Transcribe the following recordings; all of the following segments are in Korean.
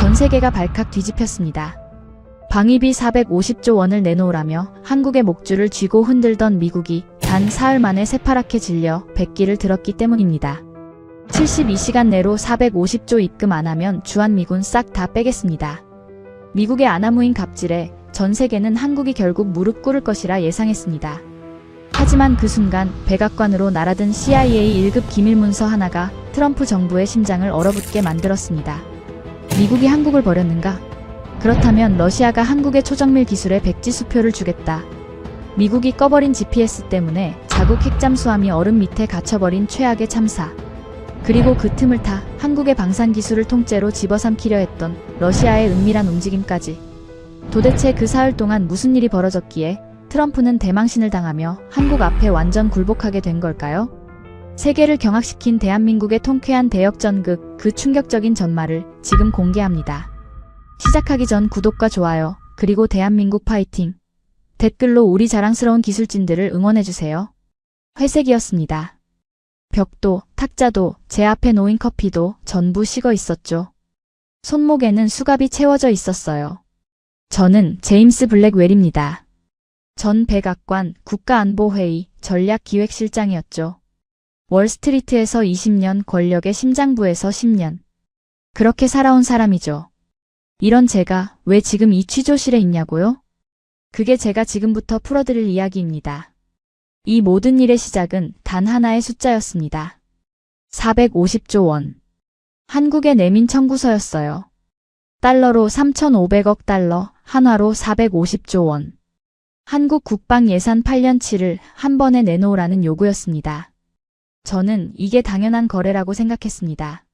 전 세계가 발칵 뒤집혔습니다. 방위비 450조 원을 내놓으라며 한국의 목줄을 쥐고 흔들던 미국이 단 사흘 만에 새파랗게 질려 백기를 들었기 때문입니다. 72시간 내로 450조 입금 안 하면 주한미군 싹 다 빼겠습니다. 미국의 아나무인 갑질에 전 세계는 한국이 결국 무릎 꿇을 것이라 예상했습니다. 하지만 그 순간 백악관으로 날아든 CIA 1급 기밀문서 하나가 트럼프 정부의 심장을 얼어붙게 만들었습니다. 미국이 한국을 버렸는가? 그렇다면 러시아가 한국의 초정밀 기술에 백지수표를 주겠다. 미국이 꺼버린 GPS 때문에 자국 핵잠수함이 얼음 밑에 갇혀버린 최악의 참사. 그리고 그 틈을 타 한국의 방산기술을 통째로 집어삼키려 했던 러시아의 은밀한 움직임까지. 도대체 그 사흘 동안 무슨 일이 벌어졌기에 트럼프는 대망신을 당하며 한국 앞에 완전 굴복하게 된 걸까요? 세계를 경악시킨 대한민국의 통쾌한 대역전극, 그 충격적인 전말을 지금 공개합니다. 시작하기 전 구독과 좋아요, 그리고 대한민국 파이팅! 댓글로 우리 자랑스러운 기술진들을 응원해주세요. 회색이었습니다. 벽도, 탁자도, 제 앞에 놓인 커피도 전부 식어 있었죠. 손목에는 수갑이 채워져 있었어요. 저는 제임스 블랙웰입니다. 전 백악관 국가안보회의 전략기획실장이었죠. 월스트리트에서 20년, 권력의 심장부에서 10년. 그렇게 살아온 사람이죠. 이런 제가 왜 지금 이 취조실에 있냐고요? 그게 제가 지금부터 풀어드릴 이야기입니다. 이 모든 일의 시작은 단 하나의 숫자였습니다. 450조 원. 한국의 내민 청구서였어요. 달러로 3,500억 달러, 한화로 450조 원. 한국 국방 예산 8년치를 한 번에 내놓으라는 요구였습니다. 저는 이게 당연한 거래라고 생각했습니다.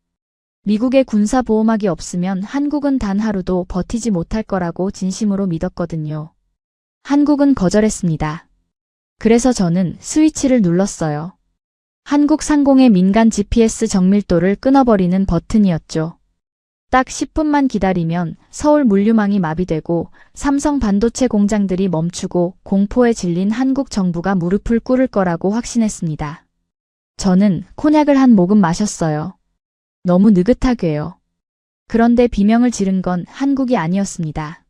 미국의 군사보호막이 없으면 한국은 단 하루도 버티지 못할 거라고 진심으로 믿었거든요. 한국은 거절했습니다. 그래서 저는 스위치를 눌렀어요. 한국 상공의 민간 GPS 정밀도를 끊어버리는 버튼이었죠. 딱 10분만 기다리면 서울 물류망이 마비되고 삼성 반도체 공장들이 멈추고 공포에 질린 한국 정부가 무릎을 꿇을 거라고 확신했습니다. 저는 콘약을 한 모금 마셨어요. 너무 느긋하게요. 그런데 비명을 지른 건 한국이 아니었습니다.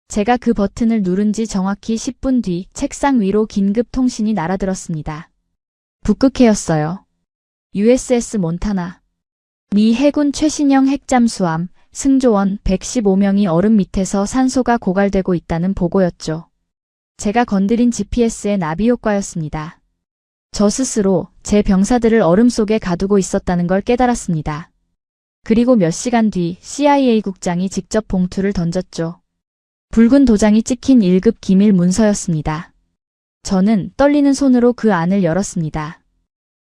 제가 그 버튼을 누른 지 정확히 10분 뒤 책상 위로 긴급 통신이 날아들었습니다. 북극해였어요. USS 몬타나. 미 해군 최신형 핵잠수함 승조원 115명이 얼음 밑에서 산소가 고갈되고 있다는 보고였죠. 제가 건드린 GPS의 나비 효과였습니다. 저 스스로 제 병사들을 얼음 속에 가두고 있었다는 걸 깨달았습니다. 그리고 몇 시간 뒤 CIA 국장이 직접 봉투를 던졌죠. 붉은 도장이 찍힌 1급 기밀 문서였습니다. 저는 떨리는 손으로 그 안을 열었습니다.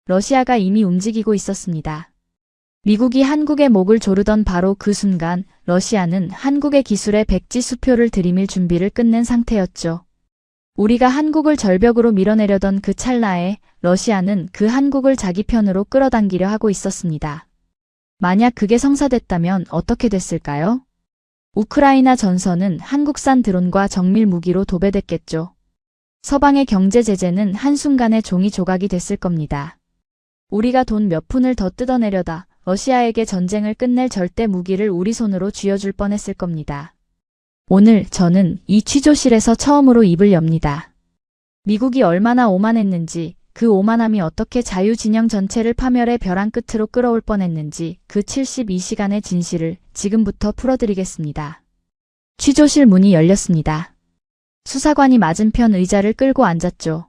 러시아가 이미 움직이고 있었습니다. 미국이 한국의 목을 조르던 바로 그 순간 러시아는 한국의 기술에 백지수표를 들이밀 준비를 끝낸 상태였죠. 우리가 한국을 절벽으로 밀어내려던 그 찰나에 러시아는 그 한국을 자기 편으로 끌어당기려 하고 있었습니다. 만약 그게 성사됐다면 어떻게 됐을까요? 우크라이나 전선은 한국산 드론과 정밀 무기로 도배됐겠죠. 서방의 경제 제재는 한순간에 종이 조각이 됐을 겁니다. 우리가 돈 몇 푼을 더 뜯어내려다 러시아에게 전쟁을 끝낼 절대 무기를 우리 손으로 쥐어줄 뻔했을 겁니다. 오늘 저는 이 취조실에서 처음으로 입을 엽니다. 미국이 얼마나 오만했는지, 그 오만함이 어떻게 자유진영 전체를 파멸의 벼랑 끝으로 끌어올 뻔했는지 그 72시간의 진실을 지금부터 풀어드리겠습니다. 취조실 문이 열렸습니다. 수사관이 맞은편 의자를 끌고 앉았죠.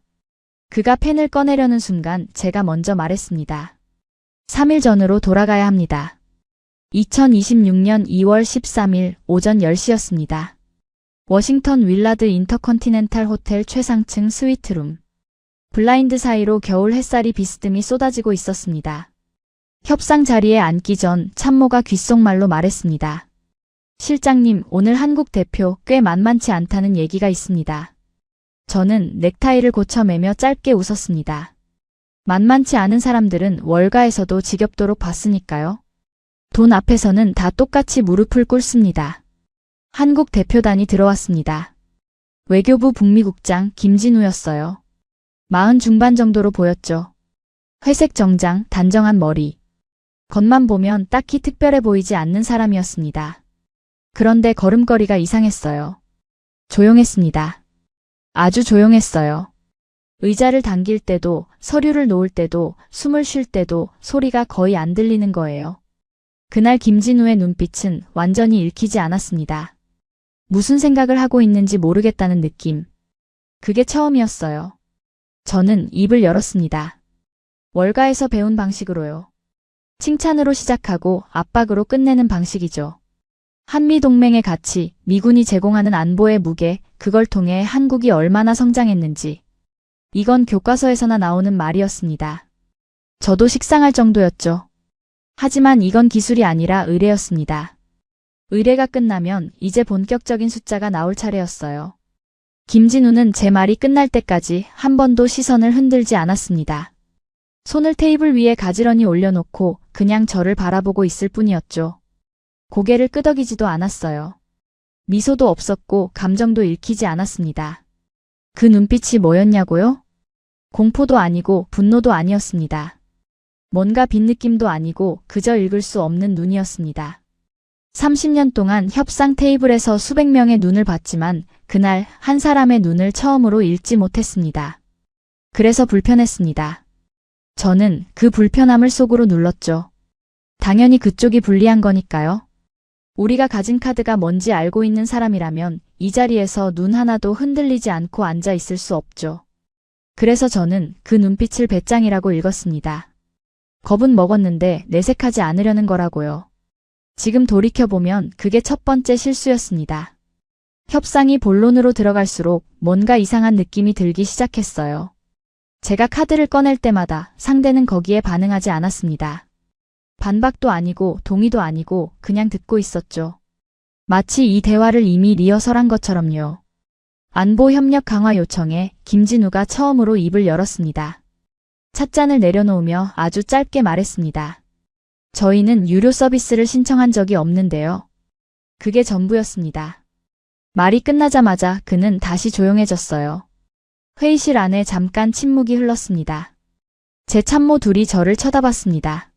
그가 펜을 꺼내려는 순간 제가 먼저 말했습니다. 3일 전으로 돌아가야 합니다. 2026년 2월 13일 오전 10시였습니다. 워싱턴 윌라드 인터컨티넨탈 호텔 최상층 스위트룸. 블라인드 사이로 겨울 햇살이 비스듬히 쏟아지고 있었습니다. 협상 자리에 앉기 전 참모가 귓속말로 말했습니다. 실장님, 오늘 한국 대표 꽤 만만치 않다는 얘기가 있습니다. 저는 넥타이를 고쳐매며 짧게 웃었습니다. 만만치 않은 사람들은 월가에서도 지겹도록 봤으니까요. 돈 앞에서는 다 똑같이 무릎을 꿇습니다. 한국 대표단이 들어왔습니다. 외교부 북미국장 김진우였어요. 40 중반 정도로 보였죠. 회색 정장, 단정한 머리. 겉만 보면 딱히 특별해 보이지 않는 사람이었습니다. 그런데 걸음걸이가 이상했어요. 조용했습니다. 아주 조용했어요. 의자를 당길 때도, 서류를 놓을 때도, 숨을 쉴 때도 소리가 거의 안 들리는 거예요. 그날 김진우의 눈빛은 완전히 읽히지 않았습니다. 무슨 생각을 하고 있는지 모르겠다는 느낌. 그게 처음이었어요. 저는 입을 열었습니다. 월가에서 배운 방식으로요. 칭찬으로 시작하고 압박으로 끝내는 방식이죠. 한미동맹의 가치, 미군이 제공하는 안보의 무게, 그걸 통해 한국이 얼마나 성장했는지. 이건 교과서에서나 나오는 말이었습니다. 저도 식상할 정도였죠. 하지만 이건 기술이 아니라 의례였습니다. 의례가 끝나면 이제 본격적인 숫자가 나올 차례였어요. 김진우는 제 말이 끝날 때까지 한 번도 시선을 흔들지 않았습니다. 손을 테이블 위에 가지런히 올려놓고 그냥 저를 바라보고 있을 뿐이었죠. 고개를 끄덕이지도 않았어요. 미소도 없었고 감정도 읽히지 않았습니다. 그 눈빛이 뭐였냐고요? 공포도 아니고 분노도 아니었습니다. 뭔가 빈 느낌도 아니고 그저 읽을 수 없는 눈이었습니다. 30년 동안 협상 테이블에서 수백 명의 눈을 봤지만 그날 한 사람의 눈을 처음으로 읽지 못했습니다. 그래서 불편했습니다. 저는 그 불편함을 속으로 눌렀죠. 당연히 그쪽이 불리한 거니까요. 우리가 가진 카드가 뭔지 알고 있는 사람이라면 이 자리에서 눈 하나도 흔들리지 않고 앉아 있을 수 없죠. 그래서 저는 그 눈빛을 배짱이라고 읽었습니다. 겁은 먹었는데 내색하지 않으려는 거라고요. 지금 돌이켜보면 그게 첫 번째 실수였습니다. 협상이 본론으로 들어갈수록 뭔가 이상한 느낌이 들기 시작했어요. 제가 카드를 꺼낼 때마다 상대는 거기에 반응하지 않았습니다. 반박도 아니고 동의도 아니고 그냥 듣고 있었죠. 마치 이 대화를 이미 리허설한 것처럼요. 안보 협력 강화 요청에 김진우가 처음으로 입을 열었습니다. 찻잔을 내려놓으며 아주 짧게 말했습니다. 저희는 유료 서비스를 신청한 적이 없는데요. 그게 전부였습니다. 말이 끝나자마자 그는 다시 조용해졌어요. 회의실 안에 잠깐 침묵이 흘렀습니다. 제 참모 둘이 저를 쳐다봤습니다.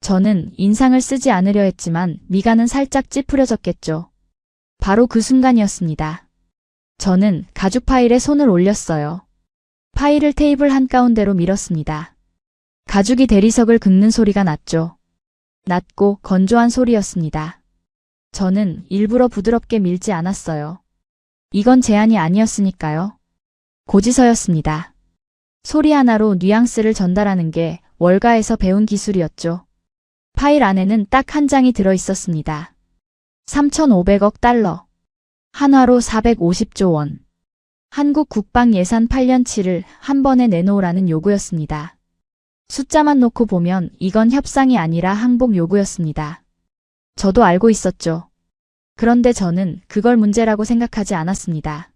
저는 인상을 쓰지 않으려 했지만 미간은 살짝 찌푸려졌겠죠. 바로 그 순간이었습니다. 저는 가죽 파일에 손을 올렸어요. 파일을 테이블 한가운데로 밀었습니다. 가죽이 대리석을 긁는 소리가 났죠. 낮고 건조한 소리였습니다. 저는 일부러 부드럽게 밀지 않았어요. 이건 제안이 아니었으니까요. 고지서였습니다. 소리 하나로 뉘앙스를 전달하는 게 월가에서 배운 기술이었죠. 파일 안에는 딱 한 장이 들어 있었습니다. 3,500억 달러. 한화로 450조 원. 한국 국방 예산 8년치를 한 번에 내놓으라는 요구였습니다. 숫자만 놓고 보면 이건 협상이 아니라 항복 요구였습니다. 저도 알고 있었죠. 그런데 저는 그걸 문제라고 생각하지 않았습니다.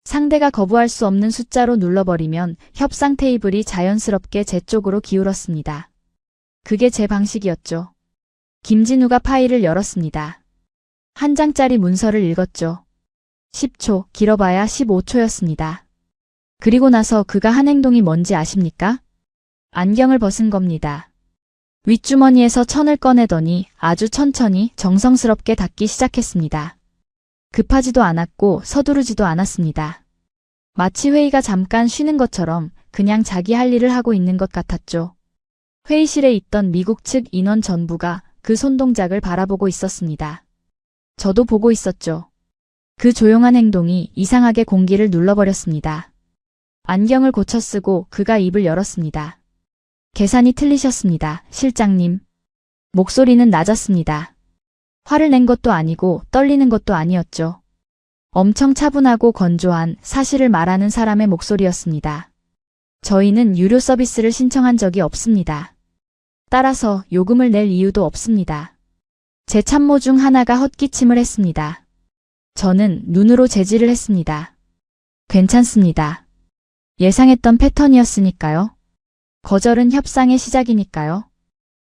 상대가 거부할 수 없는 숫자로 눌러버리면 협상 테이블이 자연스럽게 제 쪽으로 기울었습니다. 그게 제 방식이었죠. 김진우가 파일을 열었습니다. 한 장짜리 문서를 읽었죠. 10초, 길어봐야 15초였습니다. 그리고 나서 그가 한 행동이 뭔지 아십니까? 안경을 벗은 겁니다. 윗주머니에서 천을 꺼내더니 아주 천천히 정성스럽게 닫기 시작했습니다. 급하지도 않았고 서두르지도 않았습니다. 마치 회의가 잠깐 쉬는 것처럼 그냥 자기 할 일을 하고 있는 것 같았죠. 회의실에 있던 미국 측 인원 전부가 그 손동작을 바라보고 있었습니다. 저도 보고 있었죠. 그 조용한 행동이 이상하게 공기를 눌러버렸습니다. 안경을 고쳐 쓰고 그가 입을 열었습니다. 계산이 틀리셨습니다, 실장님. 목소리는 낮았습니다. 화를 낸 것도 아니고 떨리는 것도 아니었죠. 엄청 차분하고 건조한 사실을 말하는 사람의 목소리였습니다. 저희는 유료 서비스를 신청한 적이 없습니다. 따라서 요금을 낼 이유도 없습니다. 제 참모 중 하나가 헛기침을 했습니다. 저는 눈으로 제지를 했습니다. 괜찮습니다. 예상했던 패턴이었으니까요. 거절은 협상의 시작이니까요.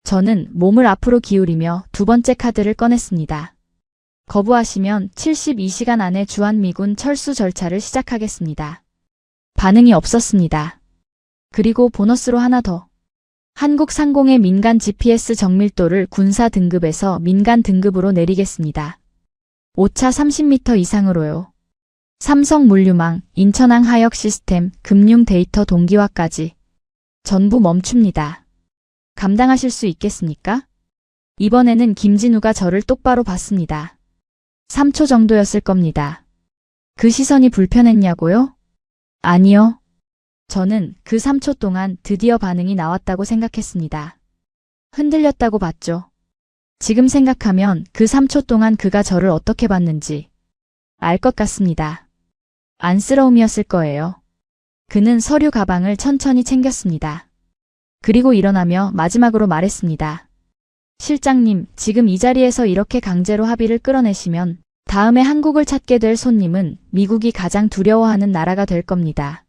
저는 몸을 앞으로 기울이며 두 번째 카드를 꺼냈습니다. 거부하시면 72시간 안에 주한미군 철수 절차를 시작하겠습니다. 반응이 없었습니다. 그리고 보너스로 하나 더. 한국 상공의 민간 GPS 정밀도를 군사 등급에서 민간 등급으로 내리겠습니다. 오차 30m 이상으로요. 삼성 물류망, 인천항 하역 시스템, 금융 데이터 동기화까지 전부 멈춥니다. 감당하실 수 있겠습니까? 이번에는 김진우가 저를 똑바로 봤습니다. 3초 정도였을 겁니다. 그 시선이 불편했냐고요? 아니요. 저는 그 3초 동안 드디어 반응이 나왔다고 생각했습니다. 흔들렸다고 봤죠. 지금 생각하면 그 3초 동안 그가 저를 어떻게 봤는지 알 것 같습니다. 안쓰러움이었을 거예요. 그는 서류 가방을 천천히 챙겼습니다. 그리고 일어나며 마지막으로 말했습니다. 실장님, 지금 이 자리에서 이렇게 강제로 합의를 끌어내시면 다음에 한국을 찾게 될 손님은 미국이 가장 두려워하는 나라가 될 겁니다.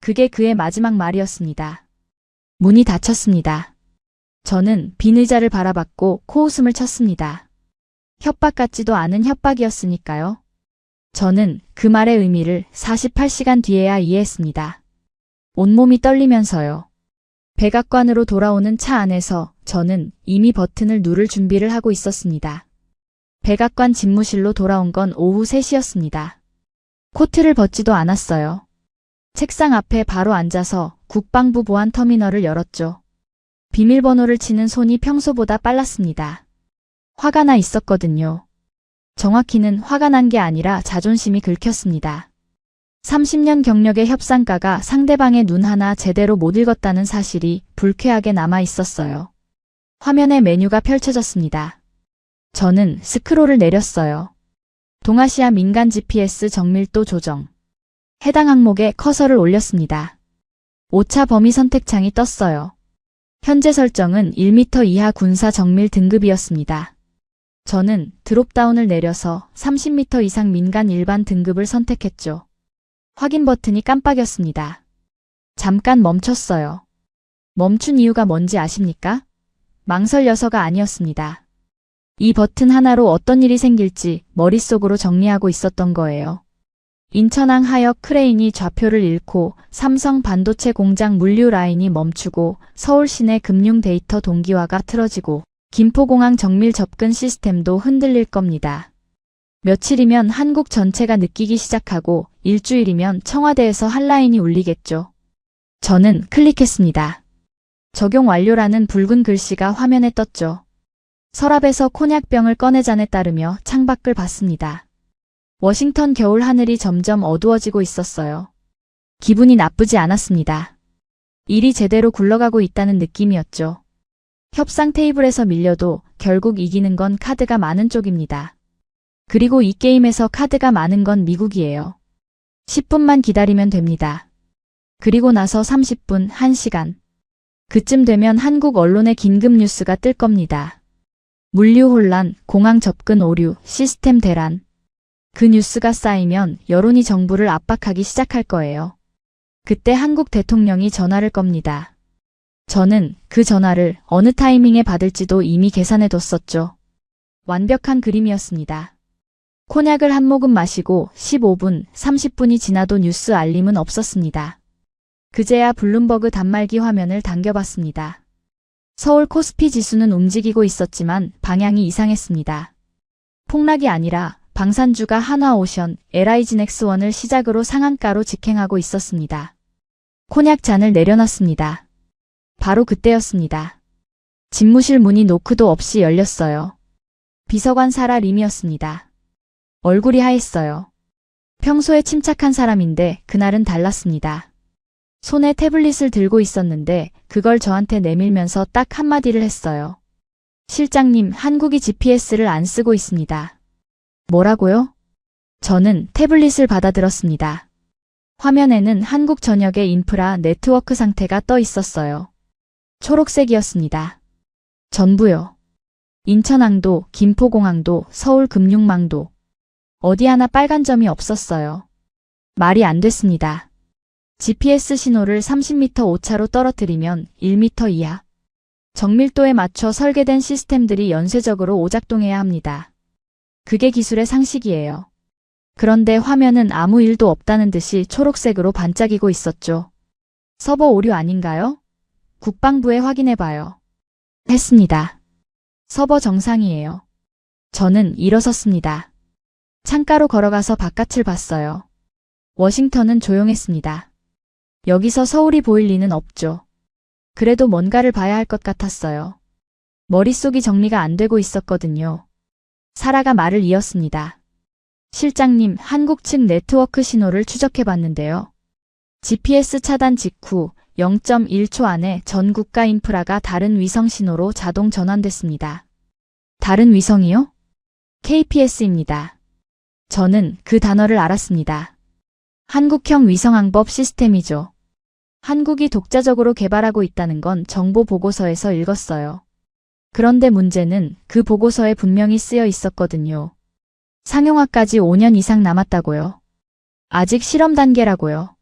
그게 그의 마지막 말이었습니다. 문이 닫혔습니다. 저는 빈 의자를 바라봤고 코웃음을 쳤습니다. 협박 같지도 않은 협박이었으니까요. 저는 그 말의 의미를 48시간 뒤에야 이해했습니다. 온몸이 떨리면서요. 백악관으로 돌아오는 차 안에서 저는 이미 버튼을 누를 준비를 하고 있었습니다. 백악관 집무실로 돌아온 건 오후 3시였습니다. 코트를 벗지도 않았어요. 책상 앞에 바로 앉아서 국방부 보안 터미널을 열었죠. 비밀번호를 치는 손이 평소보다 빨랐습니다. 화가 나 있었거든요. 정확히는 화가 난 게 아니라 자존심이 긁혔습니다. 30년 경력의 협상가가 상대방의 눈 하나 제대로 못 읽었다는 사실이 불쾌하게 남아 있었어요. 화면에 메뉴가 펼쳐졌습니다. 저는 스크롤을 내렸어요. 동아시아 민간 GPS 정밀도 조정. 해당 항목에 커서를 올렸습니다. 오차 범위 선택창이 떴어요. 현재 설정은 1m 이하 군사 정밀 등급이었습니다. 저는 드롭다운을 내려서 30m 이상 민간 일반 등급을 선택했죠. 확인 버튼이 깜빡였습니다. 잠깐 멈췄어요. 멈춘 이유가 뭔지 아십니까? 망설여서가 아니었습니다. 이 버튼 하나로 어떤 일이 생길지 머릿속으로 정리하고 있었던 거예요. 인천항 하역 크레인이 좌표를 잃고 삼성 반도체 공장 물류 라인이 멈추고 서울 시내 금융 데이터 동기화가 틀어지고 김포공항 정밀 접근 시스템도 흔들릴 겁니다. 며칠이면 한국 전체가 느끼기 시작하고 일주일이면 청와대에서 한 라인이 울리겠죠. 저는 클릭했습니다. 적용 완료라는 붉은 글씨가 화면에 떴죠. 서랍에서 콘약병을 꺼내 잔에 따르며 창밖을 봤습니다. 워싱턴 겨울 하늘이 점점 어두워지고 있었어요. 기분이 나쁘지 않았습니다. 일이 제대로 굴러가고 있다는 느낌이었죠. 협상 테이블에서 밀려도 결국 이기는 건 카드가 많은 쪽입니다. 그리고 이 게임에서 카드가 많은 건 미국이에요. 10분만 기다리면 됩니다. 그리고 나서 30분, 1시간. 그쯤 되면 한국 언론의 긴급 뉴스가 뜰 겁니다. 물류 혼란, 공항 접근 오류, 시스템 대란. 그 뉴스가 쌓이면 여론이 정부를 압박하기 시작할 거예요. 그때 한국 대통령이 전화를 겁니다. 저는 그 전화를 어느 타이밍에 받을지도 이미 계산해뒀었죠. 완벽한 그림이었습니다. 콘약을 한 모금 마시고 15분, 30분이 지나도 뉴스 알림은 없었습니다. 그제야 블룸버그 단말기 화면을 당겨봤습니다. 서울 코스피 지수는 움직이고 있었지만 방향이 이상했습니다. 폭락이 아니라 방산주가 한화오션, LIG넥스원을 시작으로 상한가로 직행하고 있었습니다. 콘약 잔을 내려놨습니다. 바로 그때였습니다. 집무실 문이 노크도 없이 열렸어요. 비서관 사라 림이었습니다. 얼굴이 하했어요. 평소에 침착한 사람인데 그날은 달랐습니다. 손에 태블릿을 들고 있었는데 그걸 저한테 내밀면서 딱 한마디를 했어요. 실장님, 한국이 GPS를 안 쓰고 있습니다. 뭐라고요? 저는 태블릿을 받아들었습니다. 화면에는 한국 전역의 인프라 네트워크 상태가 떠 있었어요. 초록색이었습니다. 전부요. 인천항도, 김포공항도, 서울금융망도. 어디 하나 빨간 점이 없었어요. 말이 안 됐습니다. GPS 신호를 30m 오차로 떨어뜨리면 1m 이하. 정밀도에 맞춰 설계된 시스템들이 연쇄적으로 오작동해야 합니다. 그게 기술의 상식이에요. 그런데 화면은 아무 일도 없다는 듯이 초록색으로 반짝이고 있었죠. 서버 오류 아닌가요? 국방부에 확인해봐요. 했습니다. 서버 정상이에요. 저는 일어섰습니다. 창가로 걸어가서 바깥을 봤어요. 워싱턴은 조용했습니다. 여기서 서울이 보일 리는 없죠. 그래도 뭔가를 봐야 할 것 같았어요. 머릿속이 정리가 안 되고 있었거든요. 사라가 말을 이었습니다. 실장님, 한국 측 네트워크 신호를 추적해 봤는데요. GPS 차단 직후 0.1초 안에 전 국가 인프라가 다른 위성 신호로 자동 전환됐습니다. 다른 위성이요? KPS입니다. 저는 그 단어를 알았습니다. 한국형 위성항법 시스템이죠. 한국이 독자적으로 개발하고 있다는 건 정보 보고서에서 읽었어요. 그런데 문제는 그 보고서에 분명히 쓰여 있었거든요. 상용화까지 5년 이상 남았다고요. 아직 실험 단계라고요.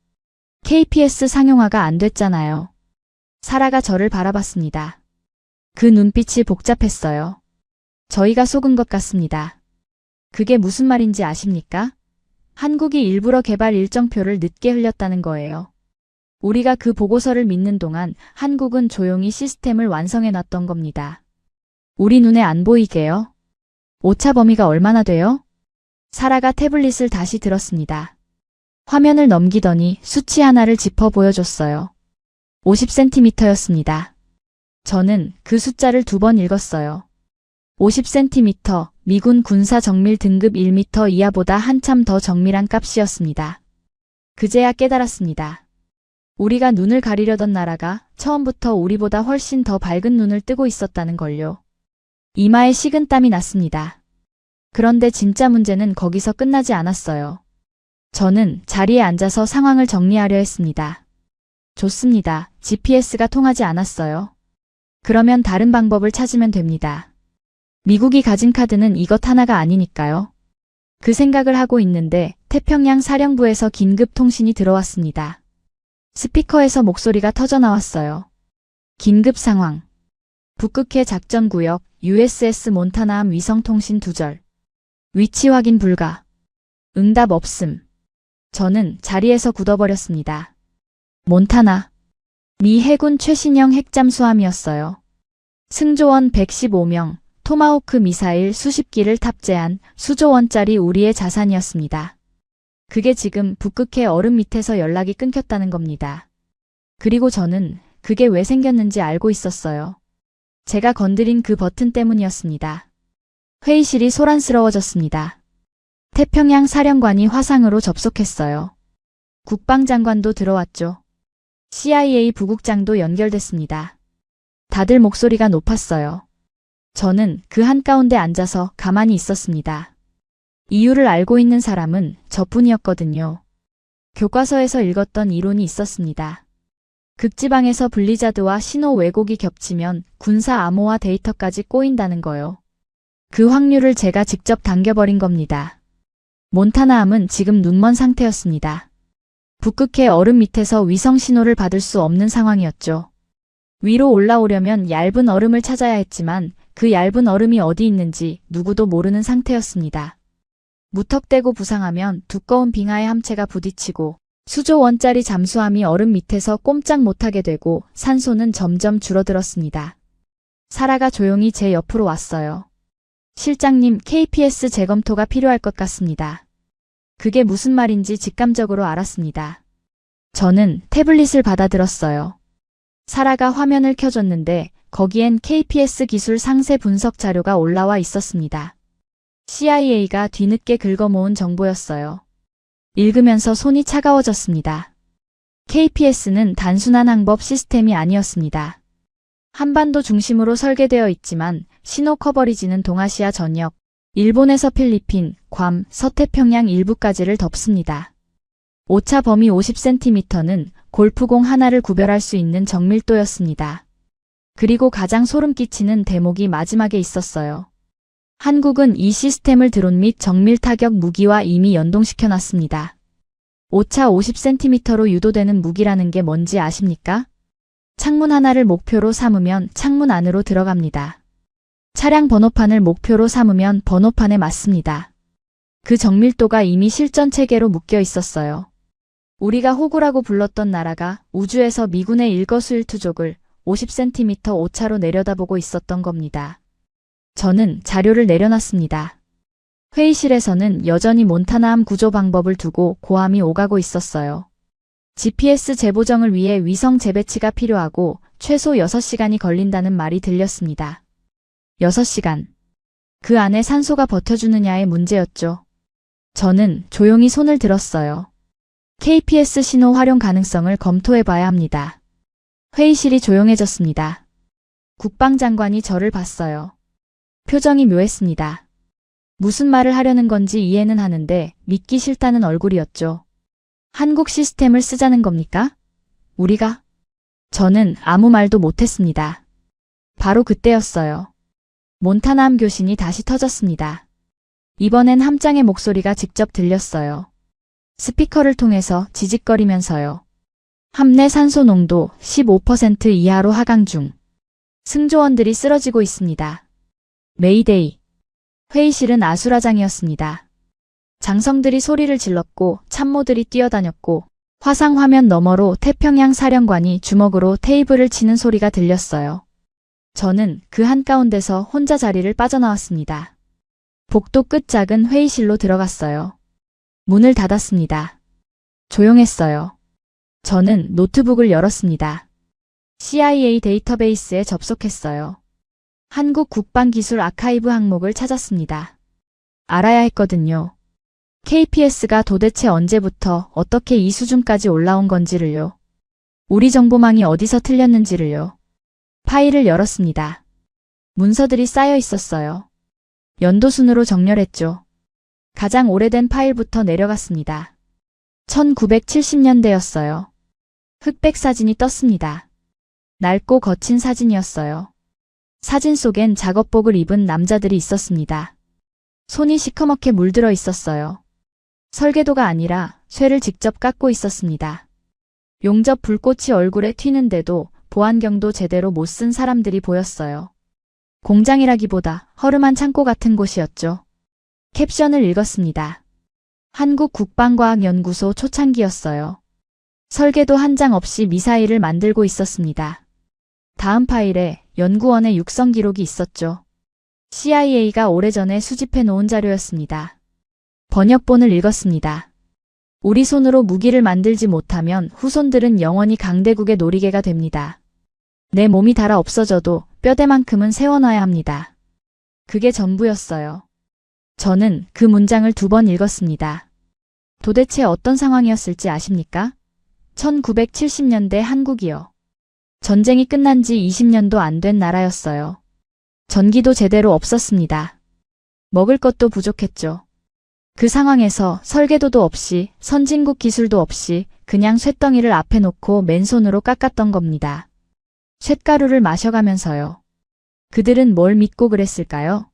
KPS 상용화가 안 됐잖아요. 사라가 저를 바라봤습니다. 그 눈빛이 복잡했어요. 저희가 속은 것 같습니다. 그게 무슨 말인지 아십니까? 한국이 일부러 개발 일정표를 늦게 흘렸다는 거예요. 우리가 그 보고서를 믿는 동안 한국은 조용히 시스템을 완성해 놨던 겁니다. 우리 눈에 안 보이게요? 오차 범위가 얼마나 돼요? 사라가 태블릿을 다시 들었습니다. 화면을 넘기더니 수치 하나를 짚어 보여줬어요. 50cm였습니다. 저는 그 숫자를 2번 읽었어요. 50cm, 미군 군사 정밀 등급 1m 이하보다 한참 더 정밀한 값이었습니다. 그제야 깨달았습니다. 우리가 눈을 가리려던 나라가 처음부터 우리보다 훨씬 더 밝은 눈을 뜨고 있었다는 걸요. 이마에 식은땀이 났습니다. 그런데 진짜 문제는 거기서 끝나지 않았어요. 저는 자리에 앉아서 상황을 정리하려 했습니다. 좋습니다. GPS가 통하지 않았어요. 그러면 다른 방법을 찾으면 됩니다. 미국이 가진 카드는 이것 하나가 아니니까요. 그 생각을 하고 있는데 태평양 사령부에서 긴급 통신이 들어왔습니다. 스피커에서 목소리가 터져 나왔어요. 긴급 상황. 북극해 작전구역 USS 몬타나함 위성통신 두절. 위치 확인 불가. 응답 없음. 저는 자리에서 굳어버렸습니다. 몬타나. 미 해군 최신형 핵잠수함이었어요. 승조원 115명, 토마호크 미사일 수십 기를 탑재한 수조 원짜리 우리의 자산이었습니다. 그게 지금 북극해 얼음 밑에서 연락이 끊겼다는 겁니다. 그리고 저는 그게 왜 생겼는지 알고 있었어요. 제가 건드린 그 버튼 때문이었습니다. 회의실이 소란스러워졌습니다. 태평양 사령관이 화상으로 접속했어요. 국방장관도 들어왔죠. CIA 부국장도 연결됐습니다. 다들 목소리가 높았어요. 저는 그 한가운데 앉아서 가만히 있었습니다. 이유를 알고 있는 사람은 저뿐이었거든요. 교과서에서 읽었던 이론이 있었습니다. 극지방에서 블리자드와 신호 왜곡이 겹치면 군사 암호화 데이터까지 꼬인다는 거요. 그 확률을 제가 직접 당겨버린 겁니다. 몬타나함은 지금 눈먼 상태였습니다. 북극해 얼음 밑에서 위성 신호를 받을 수 없는 상황이었죠. 위로 올라오려면 얇은 얼음을 찾아야 했지만 그 얇은 얼음이 어디 있는지 누구도 모르는 상태였습니다. 무턱대고 부상하면 두꺼운 빙하의 함체가 부딪히고 수조 원짜리 잠수함이 얼음 밑에서 꼼짝 못하게 되고 산소는 점점 줄어들었습니다. 사라가 조용히 제 옆으로 왔어요. 실장님, KPS 재검토가 필요할 것 같습니다. 그게 무슨 말인지 직감적으로 알았습니다. 저는 태블릿을 받아들었어요. 사라가 화면을 켜줬는데 거기엔 KPS 기술 상세 분석 자료가 올라와 있었습니다. CIA가 뒤늦게 긁어모은 정보였어요. 읽으면서 손이 차가워졌습니다. KPS는 단순한 항법 시스템이 아니었습니다. 한반도 중심으로 설계되어 있지만 신호 커버리지는 동아시아 전역, 일본에서 필리핀, 괌, 서태평양 일부까지를 덮습니다. 오차 범위 50cm는 골프공 하나를 구별할 수 있는 정밀도였습니다. 그리고 가장 소름 끼치는 대목이 마지막에 있었어요. 한국은 이 시스템을 드론 및 정밀 타격 무기와 이미 연동시켜 놨습니다. 오차 50cm로 유도되는 무기라는 게 뭔지 아십니까? 창문 하나를 목표로 삼으면 창문 안으로 들어갑니다. 차량 번호판을 목표로 삼으면 번호판에 맞습니다. 그 정밀도가 이미 실전 체계로 묶여 있었어요. 우리가 호구라고 불렀던 나라가 우주에서 미군의 일거수일투족을 50cm 오차로 내려다보고 있었던 겁니다. 저는 자료를 내려놨습니다. 회의실에서는 여전히 몬타나함 구조 방법을 두고 고함이 오가고 있었어요. GPS 재보정을 위해 위성 재배치가 필요하고 최소 6시간이 걸린다는 말이 들렸습니다. 6시간. 그 안에 산소가 버텨주느냐의 문제였죠. 저는 조용히 손을 들었어요. KPS 신호 활용 가능성을 검토해봐야 합니다. 회의실이 조용해졌습니다. 국방장관이 저를 봤어요. 표정이 묘했습니다. 무슨 말을 하려는 건지 이해는 하는데 믿기 싫다는 얼굴이었죠. 한국 시스템을 쓰자는 겁니까? 우리가? 저는 아무 말도 못했습니다. 바로 그때였어요. 몬타나함 교신이 다시 터졌습니다. 이번엔 함장의 목소리가 직접 들렸어요. 스피커를 통해서 지직거리면서요. 함 내 산소 농도 15% 이하로 하강 중. 승조원들이 쓰러지고 있습니다. 메이데이. 회의실은 아수라장이었습니다. 장성들이 소리를 질렀고 참모들이 뛰어다녔고 화상 화면 너머로 태평양 사령관이 주먹으로 테이블을 치는 소리가 들렸어요. 저는 그 한가운데서 혼자 자리를 빠져나왔습니다. 복도 끝 작은 회의실로 들어갔어요. 문을 닫았습니다. 조용했어요. 저는 노트북을 열었습니다. CIA 데이터베이스에 접속했어요. 한국 국방기술 아카이브 항목을 찾았습니다. 알아야 했거든요. KPS가 도대체 언제부터 어떻게 이 수준까지 올라온 건지를요. 우리 정보망이 어디서 틀렸는지를요. 파일을 열었습니다. 문서들이 쌓여 있었어요. 연도순으로 정렬했죠. 가장 오래된 파일부터 내려갔습니다. 1970년대였어요. 흑백 사진이 떴습니다. 낡고 거친 사진이었어요. 사진 속엔 작업복을 입은 남자들이 있었습니다. 손이 시커멓게 물들어 있었어요. 설계도가 아니라 쇠를 직접 깎고 있었습니다. 용접 불꽃이 얼굴에 튀는데도 보안경도 제대로 못 쓴 사람들이 보였어요. 공장이라기보다 허름한 창고 같은 곳이었죠. 캡션을 읽었습니다. 한국국방과학연구소 초창기였어요. 설계도 한 장 없이 미사일을 만들고 있었습니다. 다음 파일에 연구원의 육성 기록이 있었죠. CIA가 오래전에 수집해 놓은 자료였습니다. 번역본을 읽었습니다. 우리 손으로 무기를 만들지 못하면 후손들은 영원히 강대국의 놀이개가 됩니다. 내 몸이 닳아 없어져도 뼈대만큼은 세워놔야 합니다. 그게 전부였어요. 저는 그 문장을 2번 읽었습니다. 도대체 어떤 상황이었을지 아십니까? 1970년대 한국이요. 전쟁이 끝난 지 20년도 안 된 나라였어요. 전기도 제대로 없었습니다. 먹을 것도 부족했죠. 그 상황에서 설계도도 없이 선진국 기술도 없이 그냥 쇳덩이를 앞에 놓고 맨손으로 깎았던 겁니다. 쇳가루를 마셔가면서요. 그들은 뭘 믿고 그랬을까요?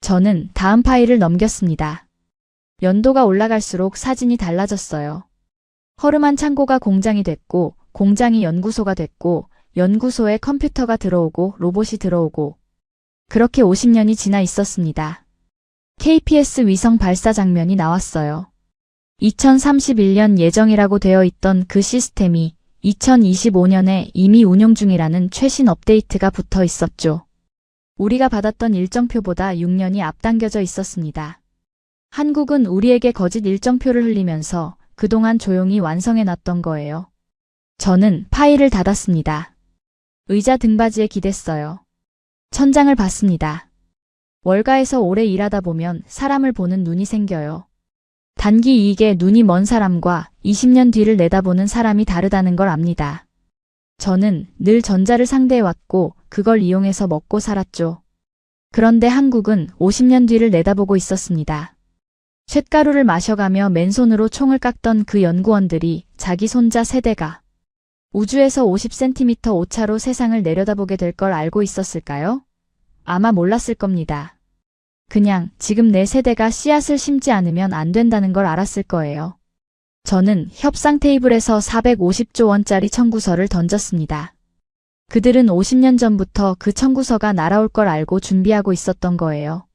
저는 다음 파일을 넘겼습니다. 연도가 올라갈수록 사진이 달라졌어요. 허름한 창고가 공장이 됐고 공장이 연구소가 됐고 연구소에 컴퓨터가 들어오고 로봇이 들어오고 그렇게 50년이 지나 있었습니다. KPS 위성 발사 장면이 나왔어요. 2031년 예정이라고 되어 있던 그 시스템이 2025년에 이미 운용 중이라는 최신 업데이트가 붙어 있었죠. 우리가 받았던 일정표보다 6년이 앞당겨져 있었습니다. 한국은 우리에게 거짓 일정표를 흘리면서 그동안 조용히 완성해놨던 거예요. 저는 파일을 닫았습니다. 의자 등받이에 기댔어요. 천장을 봤습니다. 월가에서 오래 일하다 보면 사람을 보는 눈이 생겨요. 단기 이익에 눈이 먼 사람과 20년 뒤를 내다보는 사람이 다르다는 걸 압니다. 저는 늘 전자를 상대해왔고 그걸 이용해서 먹고 살았죠. 그런데 한국은 50년 뒤를 내다보고 있었습니다. 쇳가루를 마셔가며 맨손으로 총을 깎던 그 연구원들이 자기 손자 세대가 우주에서 50cm 오차로 세상을 내려다보게 될 걸 알고 있었을까요? 아마 몰랐을 겁니다. 그냥 지금 내 세대가 씨앗을 심지 않으면 안 된다는 걸 알았을 거예요. 저는 협상 테이블에서 450조 원짜리 청구서를 던졌습니다. 그들은 50년 전부터 그 청구서가 날아올 걸 알고 준비하고 있었던 거예요.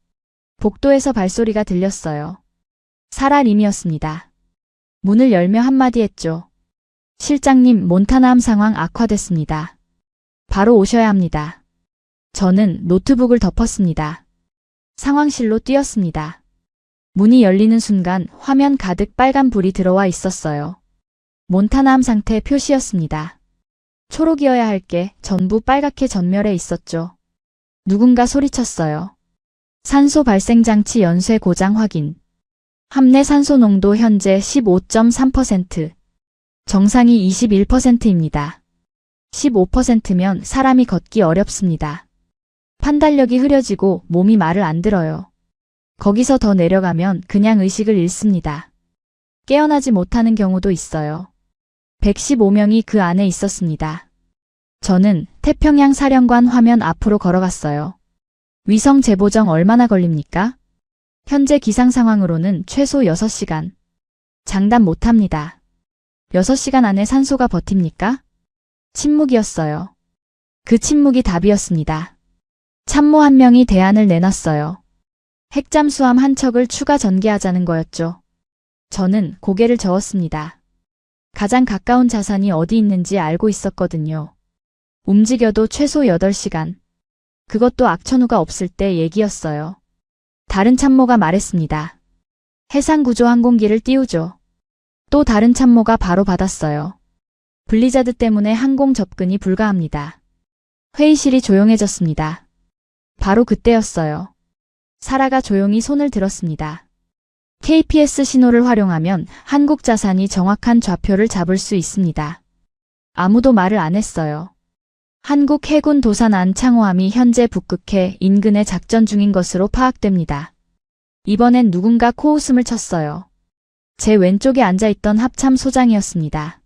복도에서 발소리가 들렸어요. 사라림이었습니다. 문을 열며 한마디 했죠. 실장님, 몬타나함 상황 악화됐습니다. 바로 오셔야 합니다. 저는 노트북을 덮었습니다. 상황실로 뛰었습니다. 문이 열리는 순간 화면 가득 빨간 불이 들어와 있었어요. 몬타나함 상태 표시였습니다. 초록이어야 할 게 전부 빨갛게 전멸해 있었죠. 누군가 소리쳤어요. 산소 발생 장치 연쇄 고장 확인. 함내 산소 농도 현재 15.3%. 정상이 21%입니다. 15%면 사람이 걷기 어렵습니다. 판단력이 흐려지고 몸이 말을 안 들어요. 거기서 더 내려가면 그냥 의식을 잃습니다. 깨어나지 못하는 경우도 있어요. 115명이 그 안에 있었습니다. 저는 태평양 사령관 화면 앞으로 걸어갔어요. 위성 재보정 얼마나 걸립니까? 현재 기상 상황으로는 최소 6시간. 장담 못합니다. 6시간 안에 산소가 버팁니까? 침묵이었어요. 그 침묵이 답이었습니다. 참모 한 명이 대안을 내놨어요. 핵잠수함 한 척을 추가 전개하자는 거였죠. 저는 고개를 저었습니다. 가장 가까운 자산이 어디 있는지 알고 있었거든요. 움직여도 최소 8시간. 그것도 악천후가 없을 때 얘기였어요. 다른 참모가 말했습니다. 해상구조 항공기를 띄우죠. 또 다른 참모가 바로 받았어요. 블리자드 때문에 항공 접근이 불가합니다. 회의실이 조용해졌습니다. 바로 그때였어요. 사라가 조용히 손을 들었습니다. KPS 신호를 활용하면 한국 자산이 정확한 좌표를 잡을 수 있습니다. 아무도 말을 안 했어요. 한국 해군 도산 안창호함이 현재 북극해 인근에 작전 중인 것으로 파악됩니다. 이번엔 누군가 코웃음을 쳤어요. 제 왼쪽에 앉아있던 합참 소장이었습니다.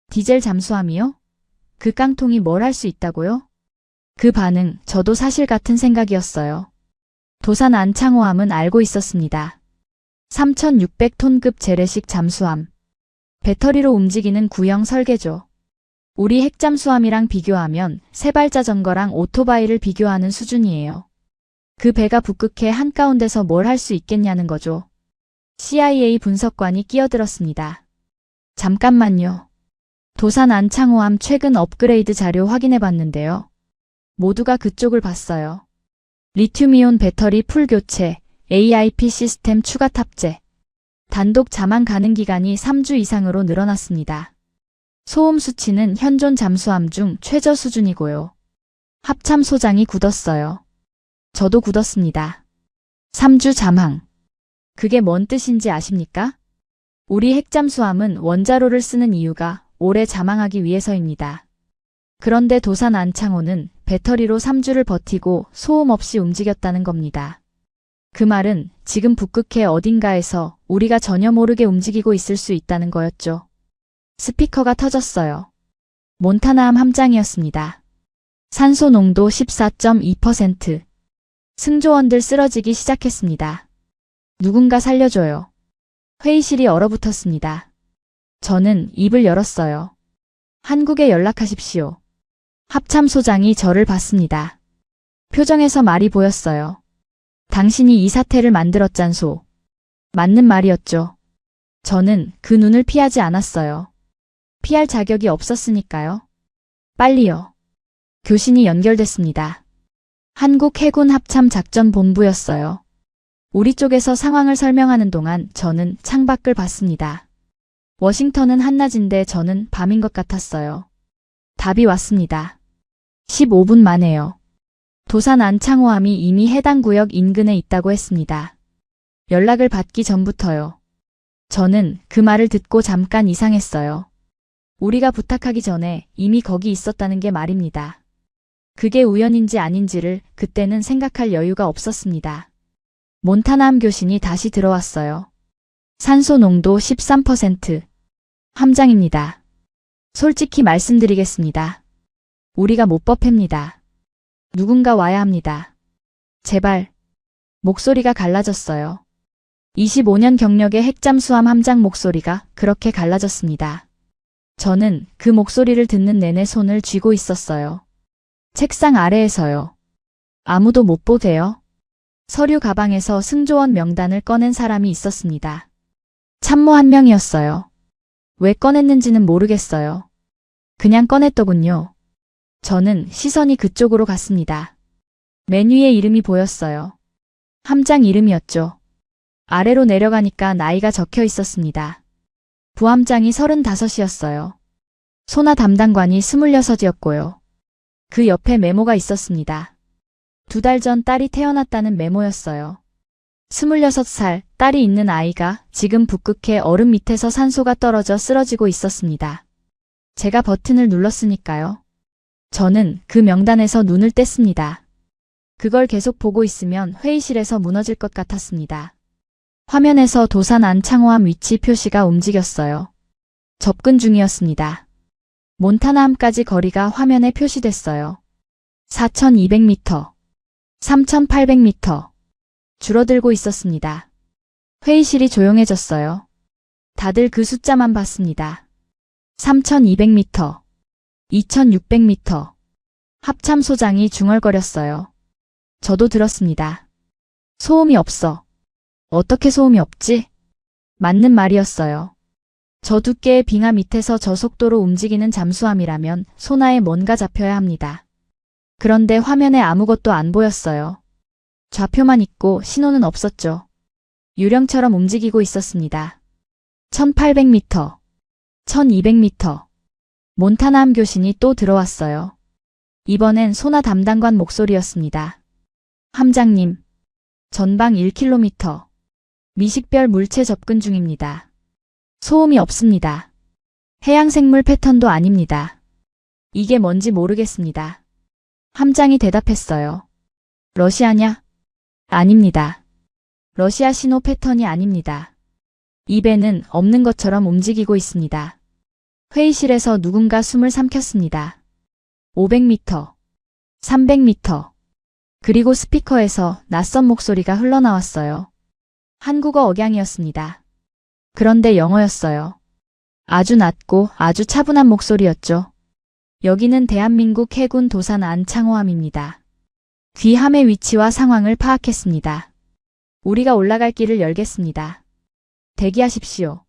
디젤 잠수함이요? 그 깡통이 뭘 할 수 있다고요? 그 반응, 저도 사실 같은 생각이었어요. 도산 안창호함은 알고 있었습니다. 3600톤급 재래식 잠수함. 배터리로 움직이는 구형 설계죠. 우리 핵잠수함이랑 비교하면 세발자전거랑 오토바이를 비교하는 수준이에요. 그 배가 북극해 한가운데서 뭘 할 수 있겠냐는 거죠. CIA 분석관이 끼어들었습니다. 잠깐만요. 도산 안창호함 최근 업그레이드 자료 확인해봤는데요. 모두가 그쪽을 봤어요. 리튬이온 배터리 풀 교체, AIP 시스템 추가 탑재. 단독 자만 가능 기간이 3주 이상으로 늘어났습니다. 소음 수치는 현존 잠수함 중 최저 수준이고요. 합참 소장이 굳었어요. 저도 굳었습니다. 3주 잠항. 그게 뭔 뜻인지 아십니까? 우리 핵잠수함은 원자로를 쓰는 이유가 오래 잠항하기 위해서입니다. 그런데 도산 안창호는 배터리로 3주를 버티고 소음 없이 움직였다는 겁니다. 그 말은 지금 북극해 어딘가에서 우리가 전혀 모르게 움직이고 있을 수 있다는 거였죠. 스피커가 터졌어요. 몬타나함 함장이었습니다. 산소 농도 14.2%. 승조원들 쓰러지기 시작했습니다. 누군가 살려줘요. 회의실이 얼어붙었습니다. 저는 입을 열었어요. 한국에 연락하십시오. 합참소장이 저를 봤습니다. 표정에서 말이 보였어요. 당신이 이 사태를 만들었잖소. 맞는 말이었죠. 저는 그 눈을 피하지 않았어요. 피할 자격이 없었으니까요. 빨리요. 교신이 연결됐습니다. 한국 해군 합참작전본부였어요. 우리 쪽에서 상황을 설명하는 동안 저는 창밖을 봤습니다. 워싱턴은 한낮인데 저는 밤인 것 같았어요. 답이 왔습니다. 15분 만에요. 도산 안창호함이 이미 해당 구역 인근에 있다고 했습니다. 연락을 받기 전부터요. 저는 그 말을 듣고 잠깐 이상했어요. 우리가 부탁하기 전에 이미 거기 있었다는 게 말입니다. 그게 우연인지 아닌지를 그때는 생각할 여유가 없었습니다. 몬타나함 교신이 다시 들어왔어요. 산소 농도 13%. 함장입니다. 솔직히 말씀드리겠습니다. 우리가 못 버팁니다. 누군가 와야 합니다. 제발. 목소리가 갈라졌어요. 25년 경력의 핵잠수함 함장 목소리가 그렇게 갈라졌습니다. 저는 그 목소리를 듣는 내내 손을 쥐고 있었어요. 책상 아래에서요. 아무도 못 보세요. 서류 가방에서 승조원 명단을 꺼낸 사람이 있었습니다. 참모 한 명이었어요. 왜 꺼냈는지는 모르겠어요. 그냥 꺼냈더군요. 저는 시선이 그쪽으로 갔습니다. 맨 위에 이름이 보였어요. 함장 이름이었죠. 아래로 내려가니까 나이가 적혀 있었습니다. 부함장이 35이었어요. 소나 담당관이 26이었고요. 그 옆에 메모가 있었습니다. 2달 전 딸이 태어났다는 메모였어요. 26살 딸이 있는 아이가 지금 북극해 얼음 밑에서 산소가 떨어져 쓰러지고 있었습니다. 제가 버튼을 눌렀으니까요. 저는 그 명단에서 눈을 뗐습니다. 그걸 계속 보고 있으면 회의실에서 무너질 것 같았습니다. 화면에서 도산 안창호함 위치 표시가 움직였어요. 접근 중이었습니다. 몬타나함까지 거리가 화면에 표시됐어요. 4200m, 3800m. 줄어들고 있었습니다. 회의실이 조용해졌어요. 다들 그 숫자만 봤습니다. 3200m, 2600m. 합참소장이 중얼거렸어요. 저도 들었습니다. 소음이 없어. 어떻게 소음이 없지? 맞는 말이었어요. 저 두께의 빙하 밑에서 저 속도로 움직이는 잠수함이라면 소나에 뭔가 잡혀야 합니다. 그런데 화면에 아무것도 안 보였어요. 좌표만 있고 신호는 없었죠. 유령처럼 움직이고 있었습니다. 1800m, 1200m. 몬타나함 교신이 또 들어왔어요. 이번엔 소나 담당관 목소리였습니다. 함장님, 전방 1km. 미식별 물체 접근 중입니다. 소음이 없습니다. 해양생물 패턴도 아닙니다. 이게 뭔지 모르겠습니다. 함장이 대답했어요. 러시아냐? 아닙니다. 러시아 신호 패턴이 아닙니다. 이 배는 없는 것처럼 움직이고 있습니다. 회의실에서 누군가 숨을 삼켰습니다. 500m, 300m. 그리고 스피커에서 낯선 목소리가 흘러나왔어요. 한국어 억양이었습니다. 그런데 영어였어요. 아주 낮고 아주 차분한 목소리였죠. 여기는 대한민국 해군 도산 안창호함입니다. 귀함의 위치와 상황을 파악했습니다. 우리가 올라갈 길을 열겠습니다. 대기하십시오.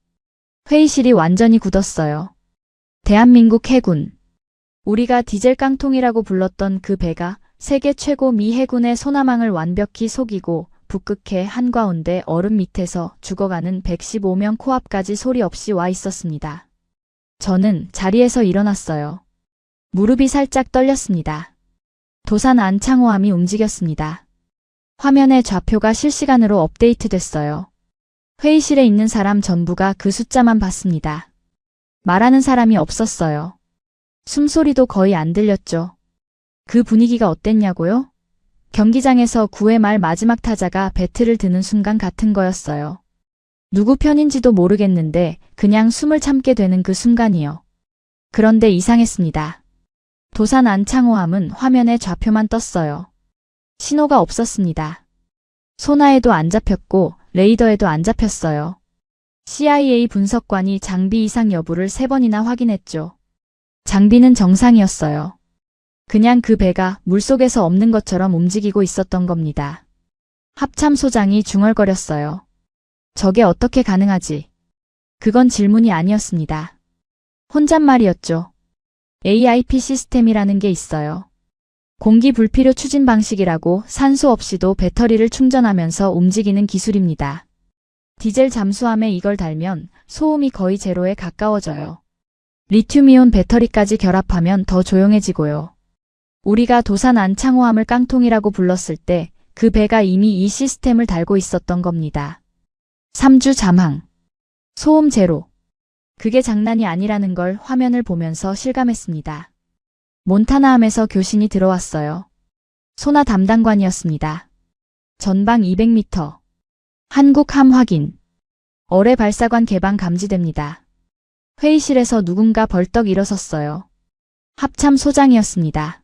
회의실이 완전히 굳었어요. 대한민국 해군. 우리가 디젤 깡통이라고 불렀던 그 배가 세계 최고 미 해군의 소나망을 완벽히 속이고 북극해 한가운데 얼음 밑에서 죽어가는 115명 코앞까지 소리 없이 와 있었습니다. 저는 자리에서 일어났어요. 무릎이 살짝 떨렸습니다. 도산 안창호함이 움직였습니다. 화면의 좌표가 실시간으로 업데이트됐어요. 회의실에 있는 사람 전부가 그 숫자만 봤습니다. 말하는 사람이 없었어요. 숨소리도 거의 안 들렸죠. 그 분위기가 어땠냐고요? 경기장에서 9회 말 마지막 타자가 배트를 드는 순간 같은 거였어요. 누구 편인지도 모르겠는데 그냥 숨을 참게 되는 그 순간이요. 그런데 이상했습니다. 도산 안창호함은 화면에 좌표만 떴어요. 신호가 없었습니다. 소나에도 안 잡혔고 레이더에도 안 잡혔어요. CIA 분석관이 장비 이상 여부를 3번이나 확인했죠. 장비는 정상이었어요. 그냥 그 배가 물속에서 없는 것처럼 움직이고 있었던 겁니다. 합참소장이 중얼거렸어요. 저게 어떻게 가능하지? 그건 질문이 아니었습니다. 혼잣말이었죠. AIP 시스템이라는 게 있어요. 공기 불필요 추진 방식이라고 산소 없이도 배터리를 충전하면서 움직이는 기술입니다. 디젤 잠수함에 이걸 달면 소음이 거의 제로에 가까워져요. 리튬이온 배터리까지 결합하면 더 조용해지고요. 우리가 도산 안창호함을 깡통이라고 불렀을 때 그 배가 이미 이 시스템을 달고 있었던 겁니다. 3주 잠항. 소음 제로. 그게 장난이 아니라는 걸 화면을 보면서 실감했습니다. 몬타나함에서 교신이 들어왔어요. 소나 담당관이었습니다. 전방 200m. 한국함 확인. 어뢰 발사관 개방 감지됩니다. 회의실에서 누군가 벌떡 일어섰어요. 합참 소장이었습니다.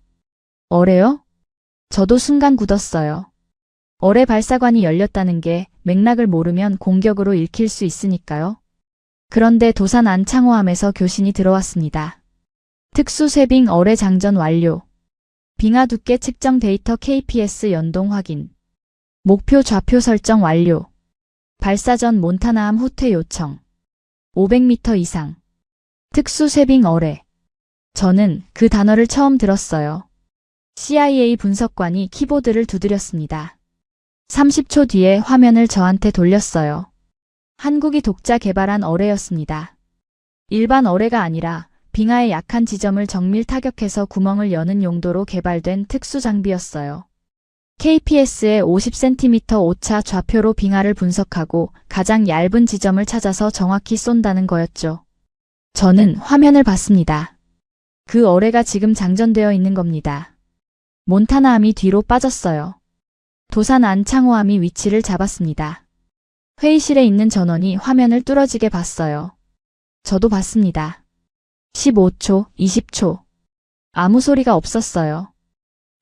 어뢰요? 저도 순간 굳었어요. 어뢰 발사관이 열렸다는 게 맥락을 모르면 공격으로 읽힐 수 있으니까요. 그런데 도산 안창호함에서 교신이 들어왔습니다. 특수 쇄빙 어뢰 장전 완료. 빙하 두께 측정 데이터 KPS 연동 확인. 목표 좌표 설정 완료. 발사 전 몬타나함 후퇴 요청. 500m 이상. 특수 쇄빙 어뢰. 저는 그 단어를 처음 들었어요. CIA 분석관이 키보드를 두드렸습니다. 30초 뒤에 화면을 저한테 돌렸어요. 한국이 독자 개발한 어뢰였습니다. 일반 어뢰가 아니라 빙하의 약한 지점을 정밀 타격해서 구멍을 여는 용도로 개발된 특수 장비였어요. KPS의 50cm 오차 좌표로 빙하를 분석하고 가장 얇은 지점을 찾아서 정확히 쏜다는 거였죠. 저는 화면을 봤습니다. 그 어뢰가 지금 장전되어 있는 겁니다. 몬타나함이 뒤로 빠졌어요. 도산 안창호함이 위치를 잡았습니다. 회의실에 있는 전원이 화면을 뚫어지게 봤어요. 저도 봤습니다. 15초, 20초. 아무 소리가 없었어요.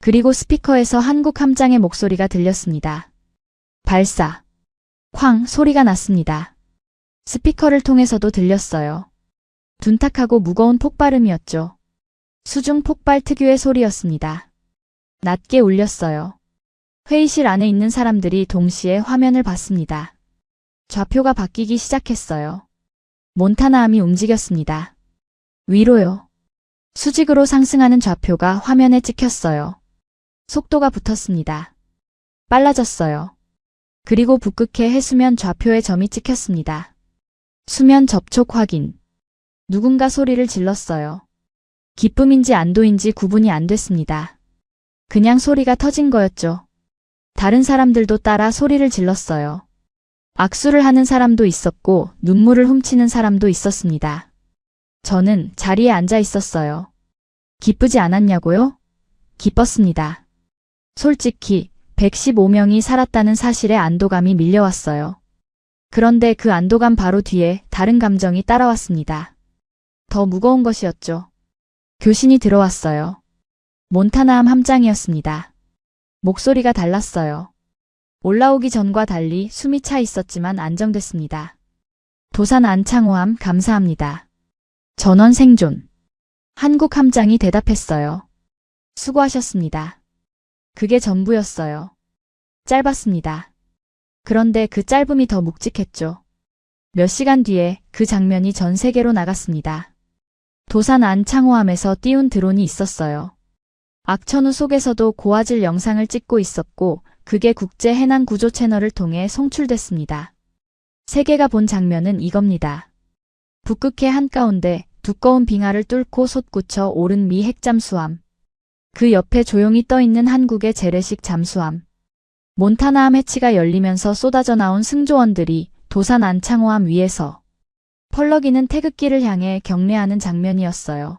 그리고 스피커에서 한국 함장의 목소리가 들렸습니다. 발사. 쾅 소리가 났습니다. 스피커를 통해서도 들렸어요. 둔탁하고 무거운 폭발음이었죠. 수중 폭발 특유의 소리였습니다. 낮게 울렸어요. 회의실 안에 있는 사람들이 동시에 화면을 봤습니다. 좌표가 바뀌기 시작했어요. 몬타나함이 움직였습니다. 위로요. 수직으로 상승하는 좌표가 화면에 찍혔어요. 속도가 붙었습니다. 빨라졌어요. 그리고 북극해 해수면 좌표에 점이 찍혔습니다. 수면 접촉 확인. 누군가 소리를 질렀어요. 기쁨인지 안도인지 구분이 안 됐습니다. 그냥 소리가 터진 거였죠. 다른 사람들도 따라 소리를 질렀어요. 악수를 하는 사람도 있었고 눈물을 훔치는 사람도 있었습니다. 저는 자리에 앉아 있었어요. 기쁘지 않았냐고요? 기뻤습니다. 솔직히 115명이 살았다는 사실에 안도감이 밀려왔어요. 그런데 그 안도감 바로 뒤에 다른 감정이 따라왔습니다. 더 무거운 것이었죠. 교신이 들어왔어요. 몬타나함 함장이었습니다. 목소리가 달랐어요. 올라오기 전과 달리 숨이 차 있었지만 안정됐습니다. 도산 안창호함 감사합니다. 전원 생존. 한국 함장이 대답했어요. 수고하셨습니다. 그게 전부였어요. 짧았습니다. 그런데 그 짧음이 더 묵직했죠. 몇 시간 뒤에 그 장면이 전 세계로 나갔습니다. 도산 안창호함에서 띄운 드론이 있었어요. 악천후 속에서도 고화질 영상을 찍고 있었고 그게 국제 해난 구조 채널을 통해 송출됐습니다. 세계가 본 장면은 이겁니다. 북극해 한가운데 두꺼운 빙하를 뚫고 솟구쳐 오른 미 핵잠수함. 그 옆에 조용히 떠있는 한국의 재래식 잠수함. 몬타나함 해치가 열리면서 쏟아져 나온 승조원들이 도산 안창호함 위에서 펄럭이는 태극기를 향해 경례하는 장면이었어요.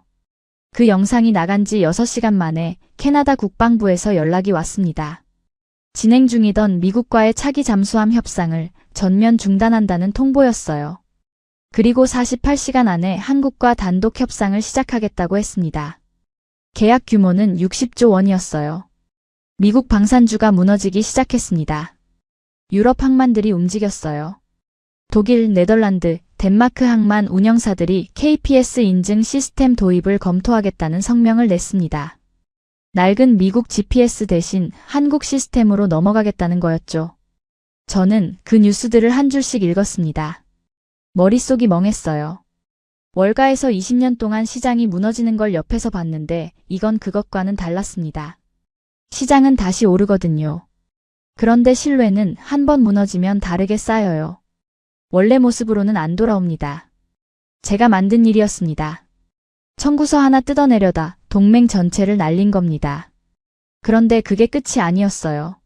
그 영상이 나간 지 6시간 만에 캐나다 국방부에서 연락이 왔습니다. 진행 중이던 미국과의 차기 잠수함 협상을 전면 중단한다는 통보였어요. 그리고 48시간 안에 한국과 단독 협상을 시작하겠다고 했습니다. 계약 규모는 60조 원이었어요. 미국 방산주가 무너지기 시작했습니다. 유럽 항만들이 움직였어요. 독일, 네덜란드, 덴마크 항만 운영사들이 KPS 인증 시스템 도입을 검토하겠다는 성명을 냈습니다. 낡은 미국 GPS 대신 한국 시스템으로 넘어가겠다는 거였죠. 저는 그 뉴스들을 한 줄씩 읽었습니다. 머릿속이 멍했어요. 월가에서 20년 동안 시장이 무너지는 걸 옆에서 봤는데 이건 그것과는 달랐습니다. 시장은 다시 오르거든요. 그런데 신뢰는 한 번 무너지면 다르게 쌓여요. 원래 모습으로는 안 돌아옵니다. 제가 만든 일이었습니다. 청구서 하나 뜯어내려다 동맹 전체를 날린 겁니다. 그런데 그게 끝이 아니었어요.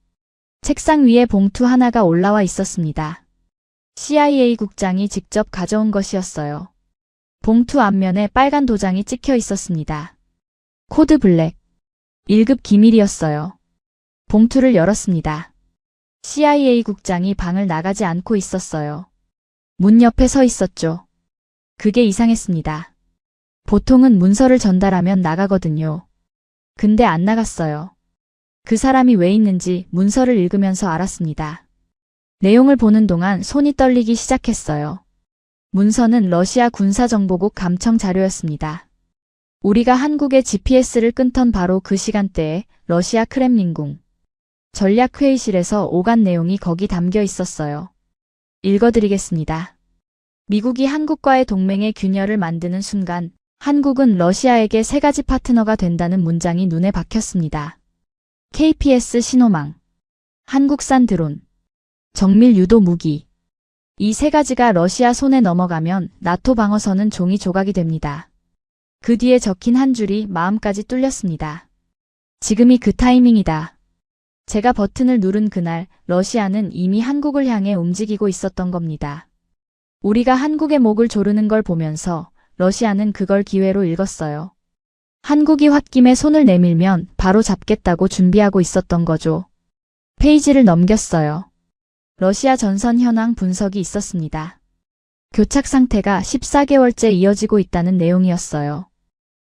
책상 위에 봉투 하나가 올라와 있었습니다. CIA 국장이 직접 가져온 것이었어요. 봉투 앞면에 빨간 도장이 찍혀 있었습니다. 코드 블랙. 1급 기밀이었어요. 봉투를 열었습니다. CIA 국장이 방을 나가지 않고 있었어요. 문 옆에 서 있었죠. 그게 이상했습니다. 보통은 문서를 전달하면 나가거든요. 근데 안 나갔어요. 그 사람이 왜 있는지 문서를 읽으면서 알았습니다. 내용을 보는 동안 손이 떨리기 시작했어요. 문서는 러시아 군사정보국 감청 자료였습니다. 우리가 한국의 GPS를 끊던 바로 그 시간대에 러시아 크렘린궁 전략회의실에서 오간 내용이 거기 담겨 있었어요. 읽어드리겠습니다. 미국이 한국과의 동맹의 균열을 만드는 순간 한국은 러시아에게 3가지 파트너가 된다는 문장이 눈에 박혔습니다. KPS 신호망. 한국산 드론, 정밀 유도 무기. 이 세 가지가 러시아 손에 넘어가면 나토 방어선은 종이 조각이 됩니다. 그 뒤에 적힌 한 줄이 마음까지 뚫렸습니다. 지금이 그 타이밍이다. 제가 버튼을 누른 그날 러시아는 이미 한국을 향해 움직이고 있었던 겁니다. 우리가 한국의 목을 조르는 걸 보면서 러시아는 그걸 기회로 읽었어요. 한국이 홧김에 손을 내밀면 바로 잡겠다고 준비하고 있었던 거죠. 페이지를 넘겼어요. 러시아 전선 현황 분석이 있었습니다. 교착 상태가 14개월째 이어지고 있다는 내용이었어요.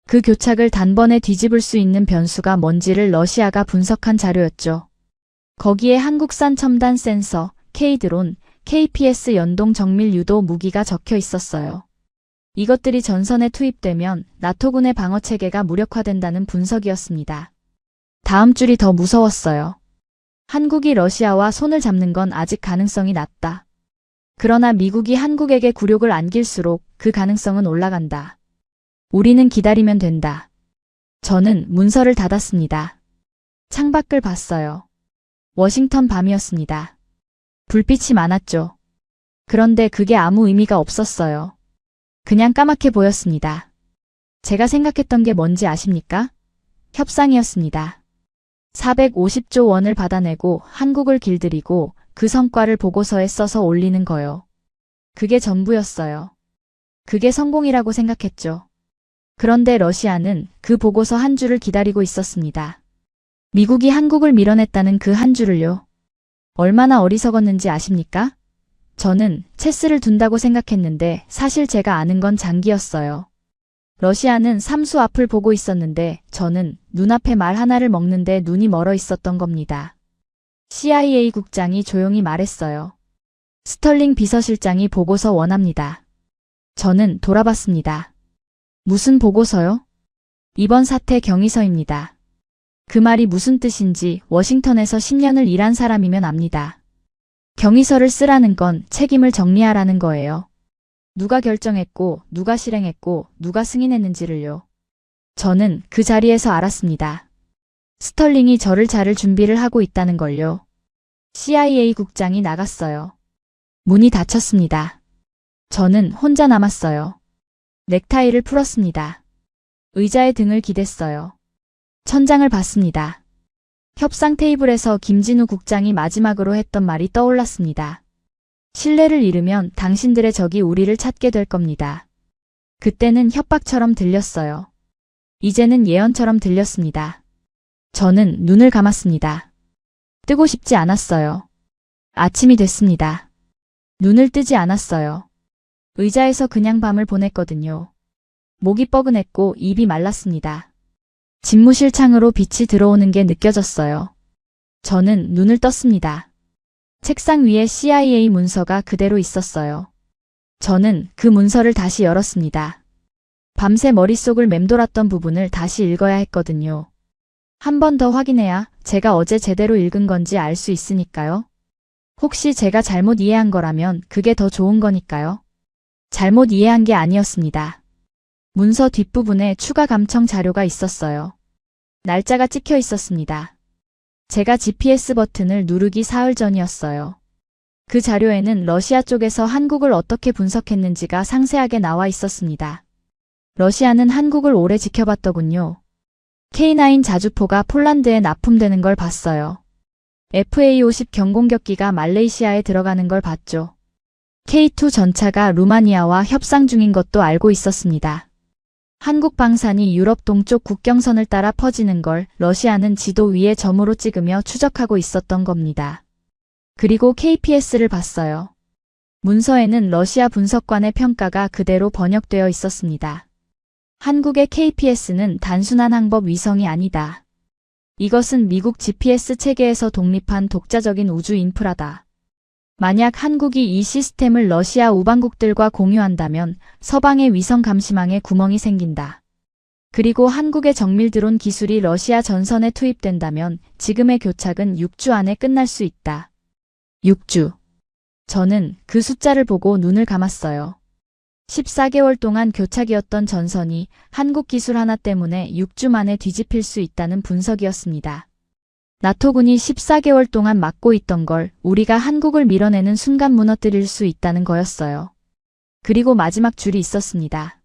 그 교착을 단번에 뒤집을 수 있는 변수가 뭔지를 러시아가 분석한 자료였죠. 거기에 한국산 첨단 센서, K드론, KPS 연동 정밀 유도 무기가 적혀 있었어요. 이것들이 전선에 투입되면 나토군의 방어체계가 무력화된다는 분석이었습니다. 다음 줄이 더 무서웠어요. 한국이 러시아와 손을 잡는 건 아직 가능성이 낮다. 그러나 미국이 한국에게 굴욕을 안길수록 그 가능성은 올라간다. 우리는 기다리면 된다. 저는 문서를 닫았습니다. 창밖을 봤어요. 워싱턴 밤이었습니다. 불빛이 많았죠. 그런데 그게 아무 의미가 없었어요. 그냥 까맣게 보였습니다. 제가 생각했던 게 뭔지 아십니까? 협상이었습니다. 450조 원을 받아내고 한국을 길들이고 그 성과를 보고서에 써서 올리는 거요. 그게 전부였어요. 그게 성공이라고 생각했죠. 그런데 러시아는 그 보고서 한 줄을 기다리고 있었습니다. 미국이 한국을 밀어냈다는 그 한 줄을요. 얼마나 어리석었는지 아십니까? 저는 체스를 둔다고 생각했는데 사실 제가 아는 건 장기였어요. 러시아는 삼수 앞을 보고 있었는데 저는 눈앞에 말 하나를 먹는데 눈이 멀어 있었던 겁니다. CIA 국장이 조용히 말했어요. 스털링 비서실장이 보고서 원합니다. 저는 돌아봤습니다. 무슨 보고서요? 이번 사태 경위서입니다. 그 말이 무슨 뜻인지 워싱턴에서 10년을 일한 사람이면 압니다. 경위서를 쓰라는 건 책임을 정리하라는 거예요. 누가 결정했고, 누가 실행했고, 누가 승인했는지를요. 저는 그 자리에서 알았습니다. 스털링이 저를 자를 준비를 하고 있다는 걸요. CIA 국장이 나갔어요. 문이 닫혔습니다. 저는 혼자 남았어요. 넥타이를 풀었습니다. 의자에 등을 기댔어요. 천장을 봤습니다. 협상 테이블에서 김진우 국장이 마지막으로 했던 말이 떠올랐습니다. 신뢰를 잃으면 당신들의 적이 우리를 찾게 될 겁니다. 그때는 협박처럼 들렸어요. 이제는 예언처럼 들렸습니다. 저는 눈을 감았습니다. 뜨고 싶지 않았어요. 아침이 됐습니다. 눈을 뜨지 않았어요. 의자에서 그냥 밤을 보냈거든요. 목이 뻐근했고 입이 말랐습니다. 집무실 창으로 빛이 들어오는 게 느껴졌어요. 저는 눈을 떴습니다. 책상 위에 CIA 문서가 그대로 있었어요. 저는 그 문서를 다시 열었습니다. 밤새 머릿속을 맴돌았던 부분을 다시 읽어야 했거든요. 한 번 더 확인해야 제가 어제 제대로 읽은 건지 알 수 있으니까요. 혹시 제가 잘못 이해한 거라면 그게 더 좋은 거니까요. 잘못 이해한 게 아니었습니다. 문서 뒷부분에 추가 감청 자료가 있었어요. 날짜가 찍혀 있었습니다. 제가 GPS 버튼을 누르기 사흘 전이었어요. 그 자료에는 러시아 쪽에서 한국을 어떻게 분석했는지가 상세하게 나와 있었습니다. 러시아는 한국을 오래 지켜봤더군요. K9 자주포가 폴란드에 납품되는 걸 봤어요. FA-50 경공격기가 말레이시아에 들어가는 걸 봤죠. K2 전차가 루마니아와 협상 중인 것도 알고 있었습니다. 한국 방산이 유럽 동쪽 국경선을 따라 퍼지는 걸 러시아는 지도 위에 점으로 찍으며 추적하고 있었던 겁니다. 그리고 KPS를 봤어요. 문서에는 러시아 분석관의 평가가 그대로 번역되어 있었습니다. 한국의 KPS는 단순한 항법 위성이 아니다. 이것은 미국 GPS 체계에서 독립한 독자적인 우주 인프라다. 만약 한국이 이 시스템을 러시아 우방국들과 공유한다면 서방의 위성 감시망에 구멍이 생긴다. 그리고 한국의 정밀 드론 기술이 러시아 전선에 투입된다면 지금의 교착은 6주 안에 끝날 수 있다. 6주. 저는 그 숫자를 보고 눈을 감았어요. 14개월 동안 교착이었던 전선이 한국 기술 하나 때문에 6주 만에 뒤집힐 수 있다는 분석이었습니다. 나토군이 14개월 동안 막고 있던 걸 우리가 한국을 밀어내는 순간 무너뜨릴 수 있다는 거였어요. 그리고 마지막 줄이 있었습니다.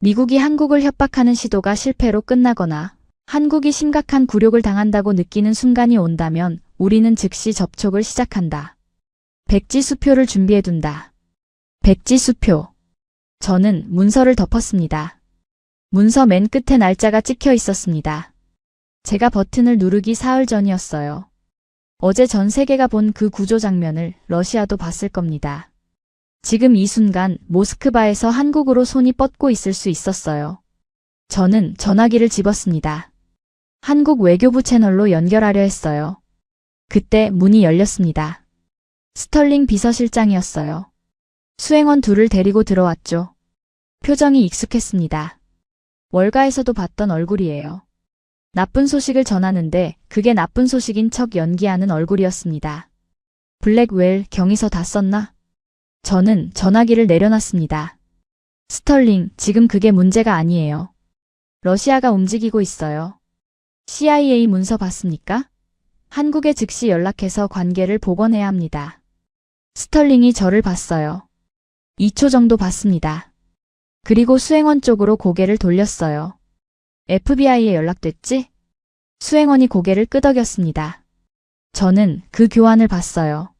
미국이 한국을 협박하는 시도가 실패로 끝나거나 한국이 심각한 굴욕을 당한다고 느끼는 순간이 온다면 우리는 즉시 접촉을 시작한다. 백지수표를 준비해둔다. 백지수표. 저는 문서를 덮었습니다. 문서 맨 끝에 날짜가 찍혀 있었습니다. 제가 버튼을 누르기 사흘 전이었어요. 어제 전 세계가 본 그 구조 장면을 러시아도 봤을 겁니다. 지금 이 순간 모스크바에서 한국으로 손이 뻗고 있을 수 있었어요. 저는 전화기를 집었습니다. 한국 외교부 채널로 연결하려 했어요. 그때 문이 열렸습니다. 스털링 비서실장이었어요. 수행원 둘을 데리고 들어왔죠. 표정이 익숙했습니다. 월가에서도 봤던 얼굴이에요. 나쁜 소식을 전하는데 그게 나쁜 소식인 척 연기하는 얼굴이었습니다. 블랙웰 경위서 다 썼나? 저는 전화기를 내려놨습니다. 스털링, 지금 그게 문제가 아니에요. 러시아가 움직이고 있어요. CIA 문서 봤습니까? 한국에 즉시 연락해서 관계를 복원해야 합니다. 스털링이 저를 봤어요. 2초 정도 봤습니다. 그리고 수행원 쪽으로 고개를 돌렸어요. FBI에 연락됐지? 수행원이 고개를 끄덕였습니다. 저는 그 교환을 봤어요.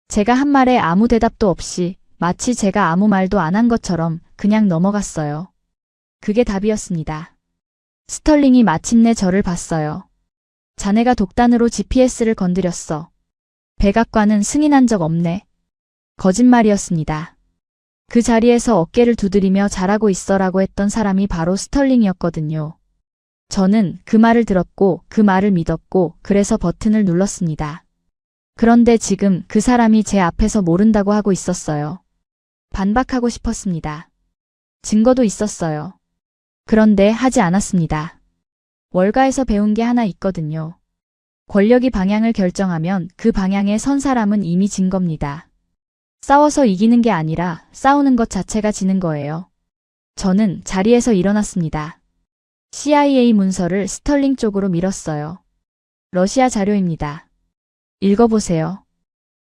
제가 한 말에 아무 대답도 없이 마치 제가 아무 말도 안 한 것처럼 그냥 넘어갔어요. 그게 답이었습니다. 스털링이 마침내 저를 봤어요. 자네가 독단으로 GPS를 건드렸어. 백악관은 승인한 적 없네. 거짓말이었습니다. 그 자리에서 어깨를 두드리며 잘하고 있어라고 했던 사람이 바로 스털링이었거든요. 저는 그 말을 들었고 그 말을 믿었고 그래서 버튼을 눌렀습니다. 그런데 지금 그 사람이 제 앞에서 모른다고 하고 있었어요. 반박하고 싶었습니다. 증거도 있었어요. 그런데 하지 않았습니다. 월가에서 배운 게 하나 있거든요. 권력이 방향을 결정하면 그 방향에 선 사람은 이미 진 겁니다. 싸워서 이기는 게 아니라 싸우는 것 자체가 지는 거예요. 저는 자리에서 일어났습니다. CIA 문서를 스털링 쪽으로 밀었어요. 러시아 자료입니다. 읽어보세요.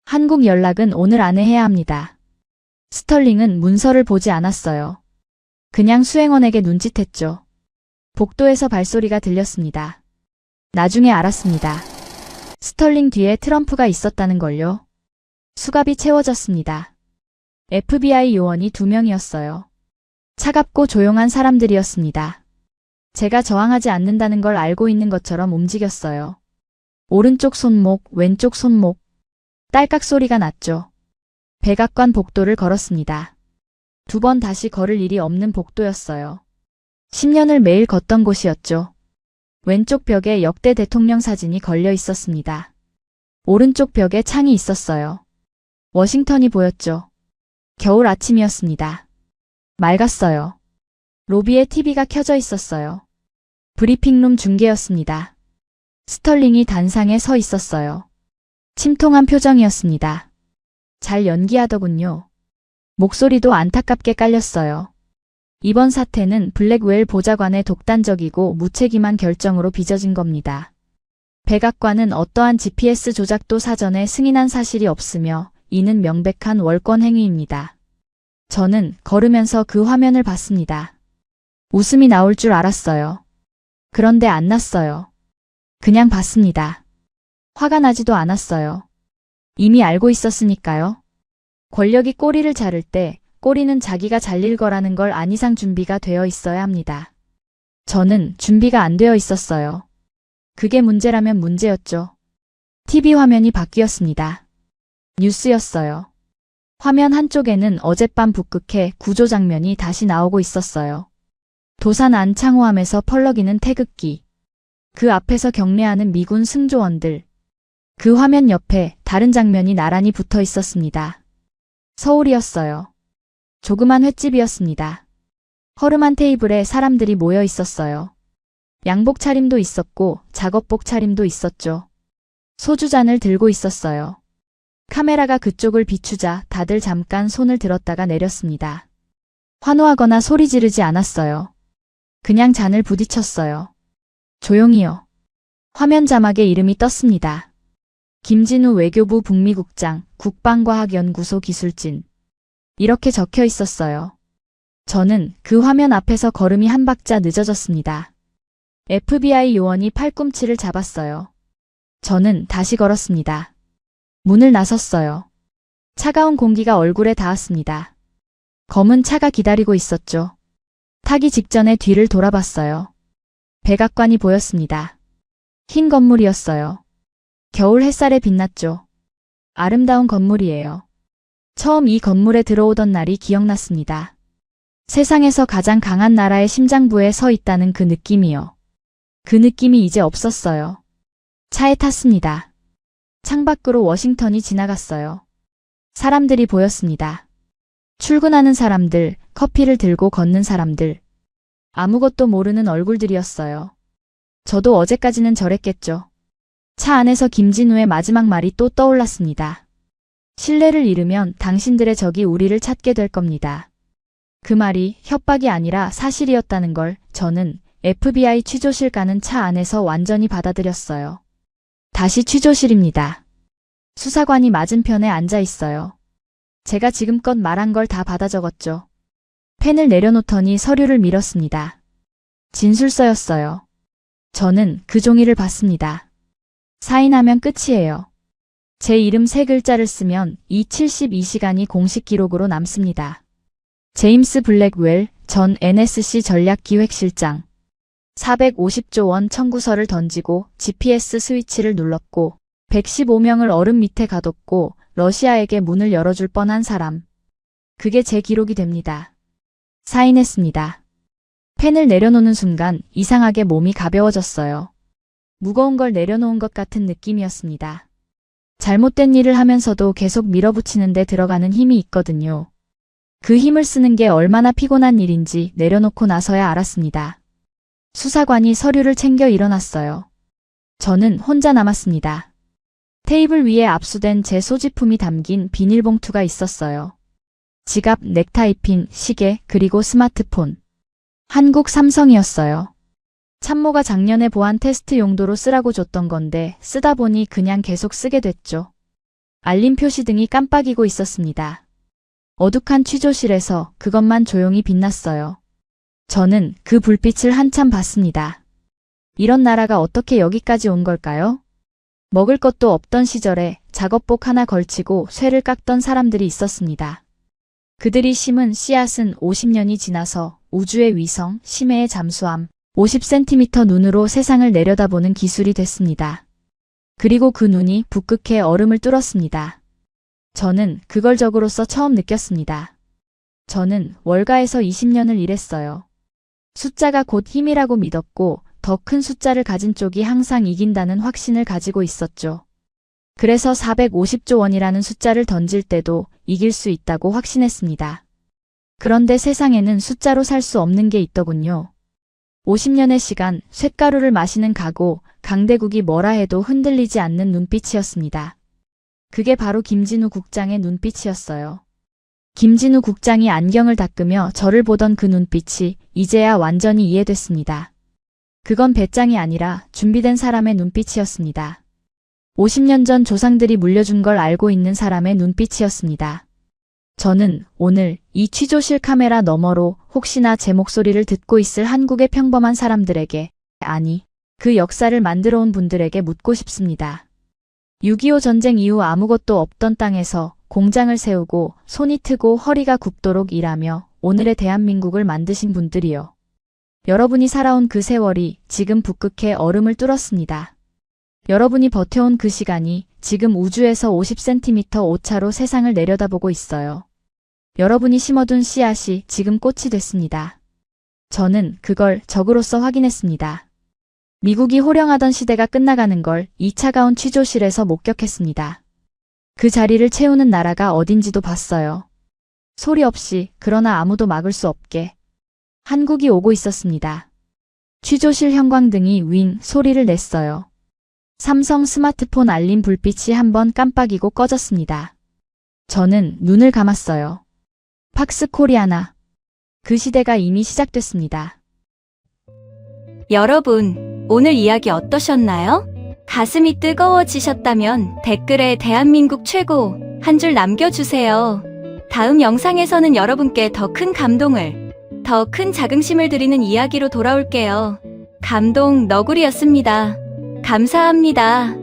한국 연락은 오늘 안에 해야 합니다. 스털링은 문서를 보지 않았어요. 그냥 수행원에게 눈짓했죠. 복도에서 발소리가 들렸습니다. 나중에 알았습니다. 스털링 뒤에 트럼프가 있었다는 걸요. 수갑이 채워졌습니다. FBI 요원이 2명이었어요. 차갑고 조용한 사람들이었습니다. 제가 저항하지 않는다는 걸 알고 있는 것처럼 움직였어요. 오른쪽 손목, 왼쪽 손목. 딸깍 소리가 났죠. 백악관 복도를 걸었습니다. 2번 다시 걸을 일이 없는 복도였어요. 10년을 매일 걷던 곳이었죠. 왼쪽 벽에 역대 대통령 사진이 걸려 있었습니다. 오른쪽 벽에 창이 있었어요. 워싱턴이 보였죠. 겨울 아침이었습니다. 맑았어요. 로비에 TV가 켜져 있었어요. 브리핑룸 중계였습니다. 스털링이 단상에 서 있었어요. 침통한 표정이었습니다. 잘 연기하더군요. 목소리도 안타깝게 깔렸어요. 이번 사태는 블랙웰 보좌관의 독단적이고 무책임한 결정으로 빚어진 겁니다. 백악관은 어떠한 GPS 조작도 사전에 승인한 사실이 없으며 이는 명백한 월권 행위입니다. 저는 걸으면서 그 화면을 봤습니다. 웃음이 나올 줄 알았어요. 그런데 안 났어요. 그냥 봤습니다. 화가 나지도 않았어요. 이미 알고 있었으니까요. 권력이 꼬리를 자를 때 꼬리는 자기가 잘릴 거라는 걸 안 이상 준비가 되어 있어야 합니다. 저는 준비가 안 되어 있었어요. 그게 문제라면 문제였죠. TV 화면이 바뀌었습니다. 뉴스였어요. 화면 한쪽에는 어젯밤 북극해 구조 장면이 다시 나오고 있었어요. 도산 안창호함에서 펄럭이는 태극기. 그 앞에서 경례하는 미군 승조원들. 그 화면 옆에 다른 장면이 나란히 붙어 있었습니다. 서울이었어요. 조그만 횟집이었습니다. 허름한 테이블에 사람들이 모여 있었어요. 양복 차림도 있었고 작업복 차림도 있었죠. 소주잔을 들고 있었어요. 카메라가 그쪽을 비추자 다들 잠깐 손을 들었다가 내렸습니다. 환호하거나 소리 지르지 않았어요. 그냥 잔을 부딪혔어요. 조용히요. 화면 자막에 이름이 떴습니다. 김진우 외교부 북미국장, 국방과학연구소 기술진. 이렇게 적혀 있었어요. 저는 그 화면 앞에서 걸음이 한 박자 늦어졌습니다. FBI 요원이 팔꿈치를 잡았어요. 저는 다시 걸었습니다. 문을 나섰어요. 차가운 공기가 얼굴에 닿았습니다. 검은 차가 기다리고 있었죠. 타기 직전에 뒤를 돌아봤어요. 백악관이 보였습니다. 흰 건물이었어요. 겨울 햇살에 빛났죠. 아름다운 건물이에요. 처음 이 건물에 들어오던 날이 기억났습니다. 세상에서 가장 강한 나라의 심장부에 서 있다는 그 느낌이요. 그 느낌이 이제 없었어요. 차에 탔습니다. 창밖으로 워싱턴이 지나갔어요. 사람들이 보였습니다. 출근하는 사람들, 커피를 들고 걷는 사람들. 아무것도 모르는 얼굴들이었어요. 저도 어제까지는 저랬겠죠. 차 안에서 김진우의 마지막 말이 또 떠올랐습니다. 신뢰를 잃으면 당신들의 적이 우리를 찾게 될 겁니다. 그 말이 협박이 아니라 사실이었다는 걸 저는 FBI 취조실 가는 차 안에서 완전히 받아들였어요. 다시 취조실입니다. 수사관이 맞은편에 앉아 있어요. 제가 지금껏 말한 걸 다 받아 적었죠. 펜을 내려놓더니 서류를 밀었습니다. 진술서였어요. 저는 그 종이를 봤습니다. 사인하면 끝이에요. 제 이름 3글자를 쓰면 이 72시간이 공식 기록으로 남습니다. 제임스 블랙웰 전 NSC 전략기획실장. 450조 원 청구서를 던지고 GPS 스위치를 눌렀고 115명을 얼음 밑에 가뒀고 러시아에게 문을 열어줄 뻔한 사람. 그게 제 기록이 됩니다. 사인했습니다. 펜을 내려놓는 순간 이상하게 몸이 가벼워졌어요. 무거운 걸 내려놓은 것 같은 느낌이었습니다. 잘못된 일을 하면서도 계속 밀어붙이는 데 들어가는 힘이 있거든요. 그 힘을 쓰는 게 얼마나 피곤한 일인지 내려놓고 나서야 알았습니다. 수사관이 서류를 챙겨 일어났어요. 저는 혼자 남았습니다. 테이블 위에 압수된 제 소지품이 담긴 비닐봉투가 있었어요. 지갑, 넥타이핀, 시계, 그리고 스마트폰. 한국 삼성이었어요. 참모가 작년에 보안 테스트 용도로 쓰라고 줬던 건데 쓰다 보니 그냥 계속 쓰게 됐죠. 알림 표시 등이 깜빡이고 있었습니다. 어둑한 취조실에서 그것만 조용히 빛났어요. 저는 그 불빛을 한참 봤습니다. 이런 나라가 어떻게 여기까지 온 걸까요? 먹을 것도 없던 시절에 작업복 하나 걸치고 쇠를 깎던 사람들이 있었습니다. 그들이 심은 씨앗은 50년이 지나서 우주의 위성, 심해의 잠수함, 50cm 눈으로 세상을 내려다보는 기술이 됐습니다. 그리고 그 눈이 북극해 얼음을 뚫었습니다. 저는 그걸 적으로서 처음 느꼈습니다. 저는 월가에서 20년을 일했어요. 숫자가 곧 힘이라고 믿었고 더 큰 숫자를 가진 쪽이 항상 이긴다는 확신을 가지고 있었죠. 그래서 450조 원이라는 숫자를 던질 때도 이길 수 있다고 확신했습니다. 그런데 세상에는 숫자로 살 수 없는 게 있더군요. 50년의 시간, 쇳가루를 마시는 각오, 강대국이 뭐라 해도 흔들리지 않는 눈빛이었습니다. 그게 바로 김진우 국장의 눈빛이었어요. 김진우 국장이 안경을 닦으며 저를 보던 그 눈빛이 이제야 완전히 이해됐습니다. 그건 배짱이 아니라 준비된 사람의 눈빛이었습니다. 50년 전 조상들이 물려준 걸 알고 있는 사람의 눈빛이었습니다. 저는 오늘 이 취조실 카메라 너머로 혹시나 제 목소리를 듣고 있을 한국의 평범한 사람들에게, 아니, 그 역사를 만들어 온 분들에게 묻고 싶습니다. 6.25 전쟁 이후 아무것도 없던 땅에서 공장을 세우고 손이 트고 허리가 굽도록 일하며 오늘의 대한민국을 만드신 분들이요. 여러분이 살아온 그 세월이 지금 북극해 얼음을 뚫었습니다. 여러분이 버텨온 그 시간이 지금 우주에서 50cm 오차로 세상을 내려다보고 있어요. 여러분이 심어둔 씨앗이 지금 꽃이 됐습니다. 저는 그걸 적으로서 확인했습니다. 미국이 호령하던 시대가 끝나가는 걸 이 차가운 취조실에서 목격했습니다. 그 자리를 채우는 나라가 어딘지도 봤어요. 소리 없이, 그러나 아무도 막을 수 없게. 한국이 오고 있었습니다. 취조실 형광등이 윙 소리를 냈어요. 삼성 스마트폰 알림 불빛이 한번 깜빡이고 꺼졌습니다. 저는 눈을 감았어요. 팍스 코리아나. 그 시대가 이미 시작됐습니다. 여러분, 오늘 이야기 어떠셨나요? 가슴이 뜨거워지셨다면 댓글에 대한민국 최고 한 줄 남겨주세요. 다음 영상에서는 여러분께 더 큰 감동을, 더 큰 자긍심을 드리는 이야기로 돌아올게요. 감동 너구리였습니다. 감사합니다.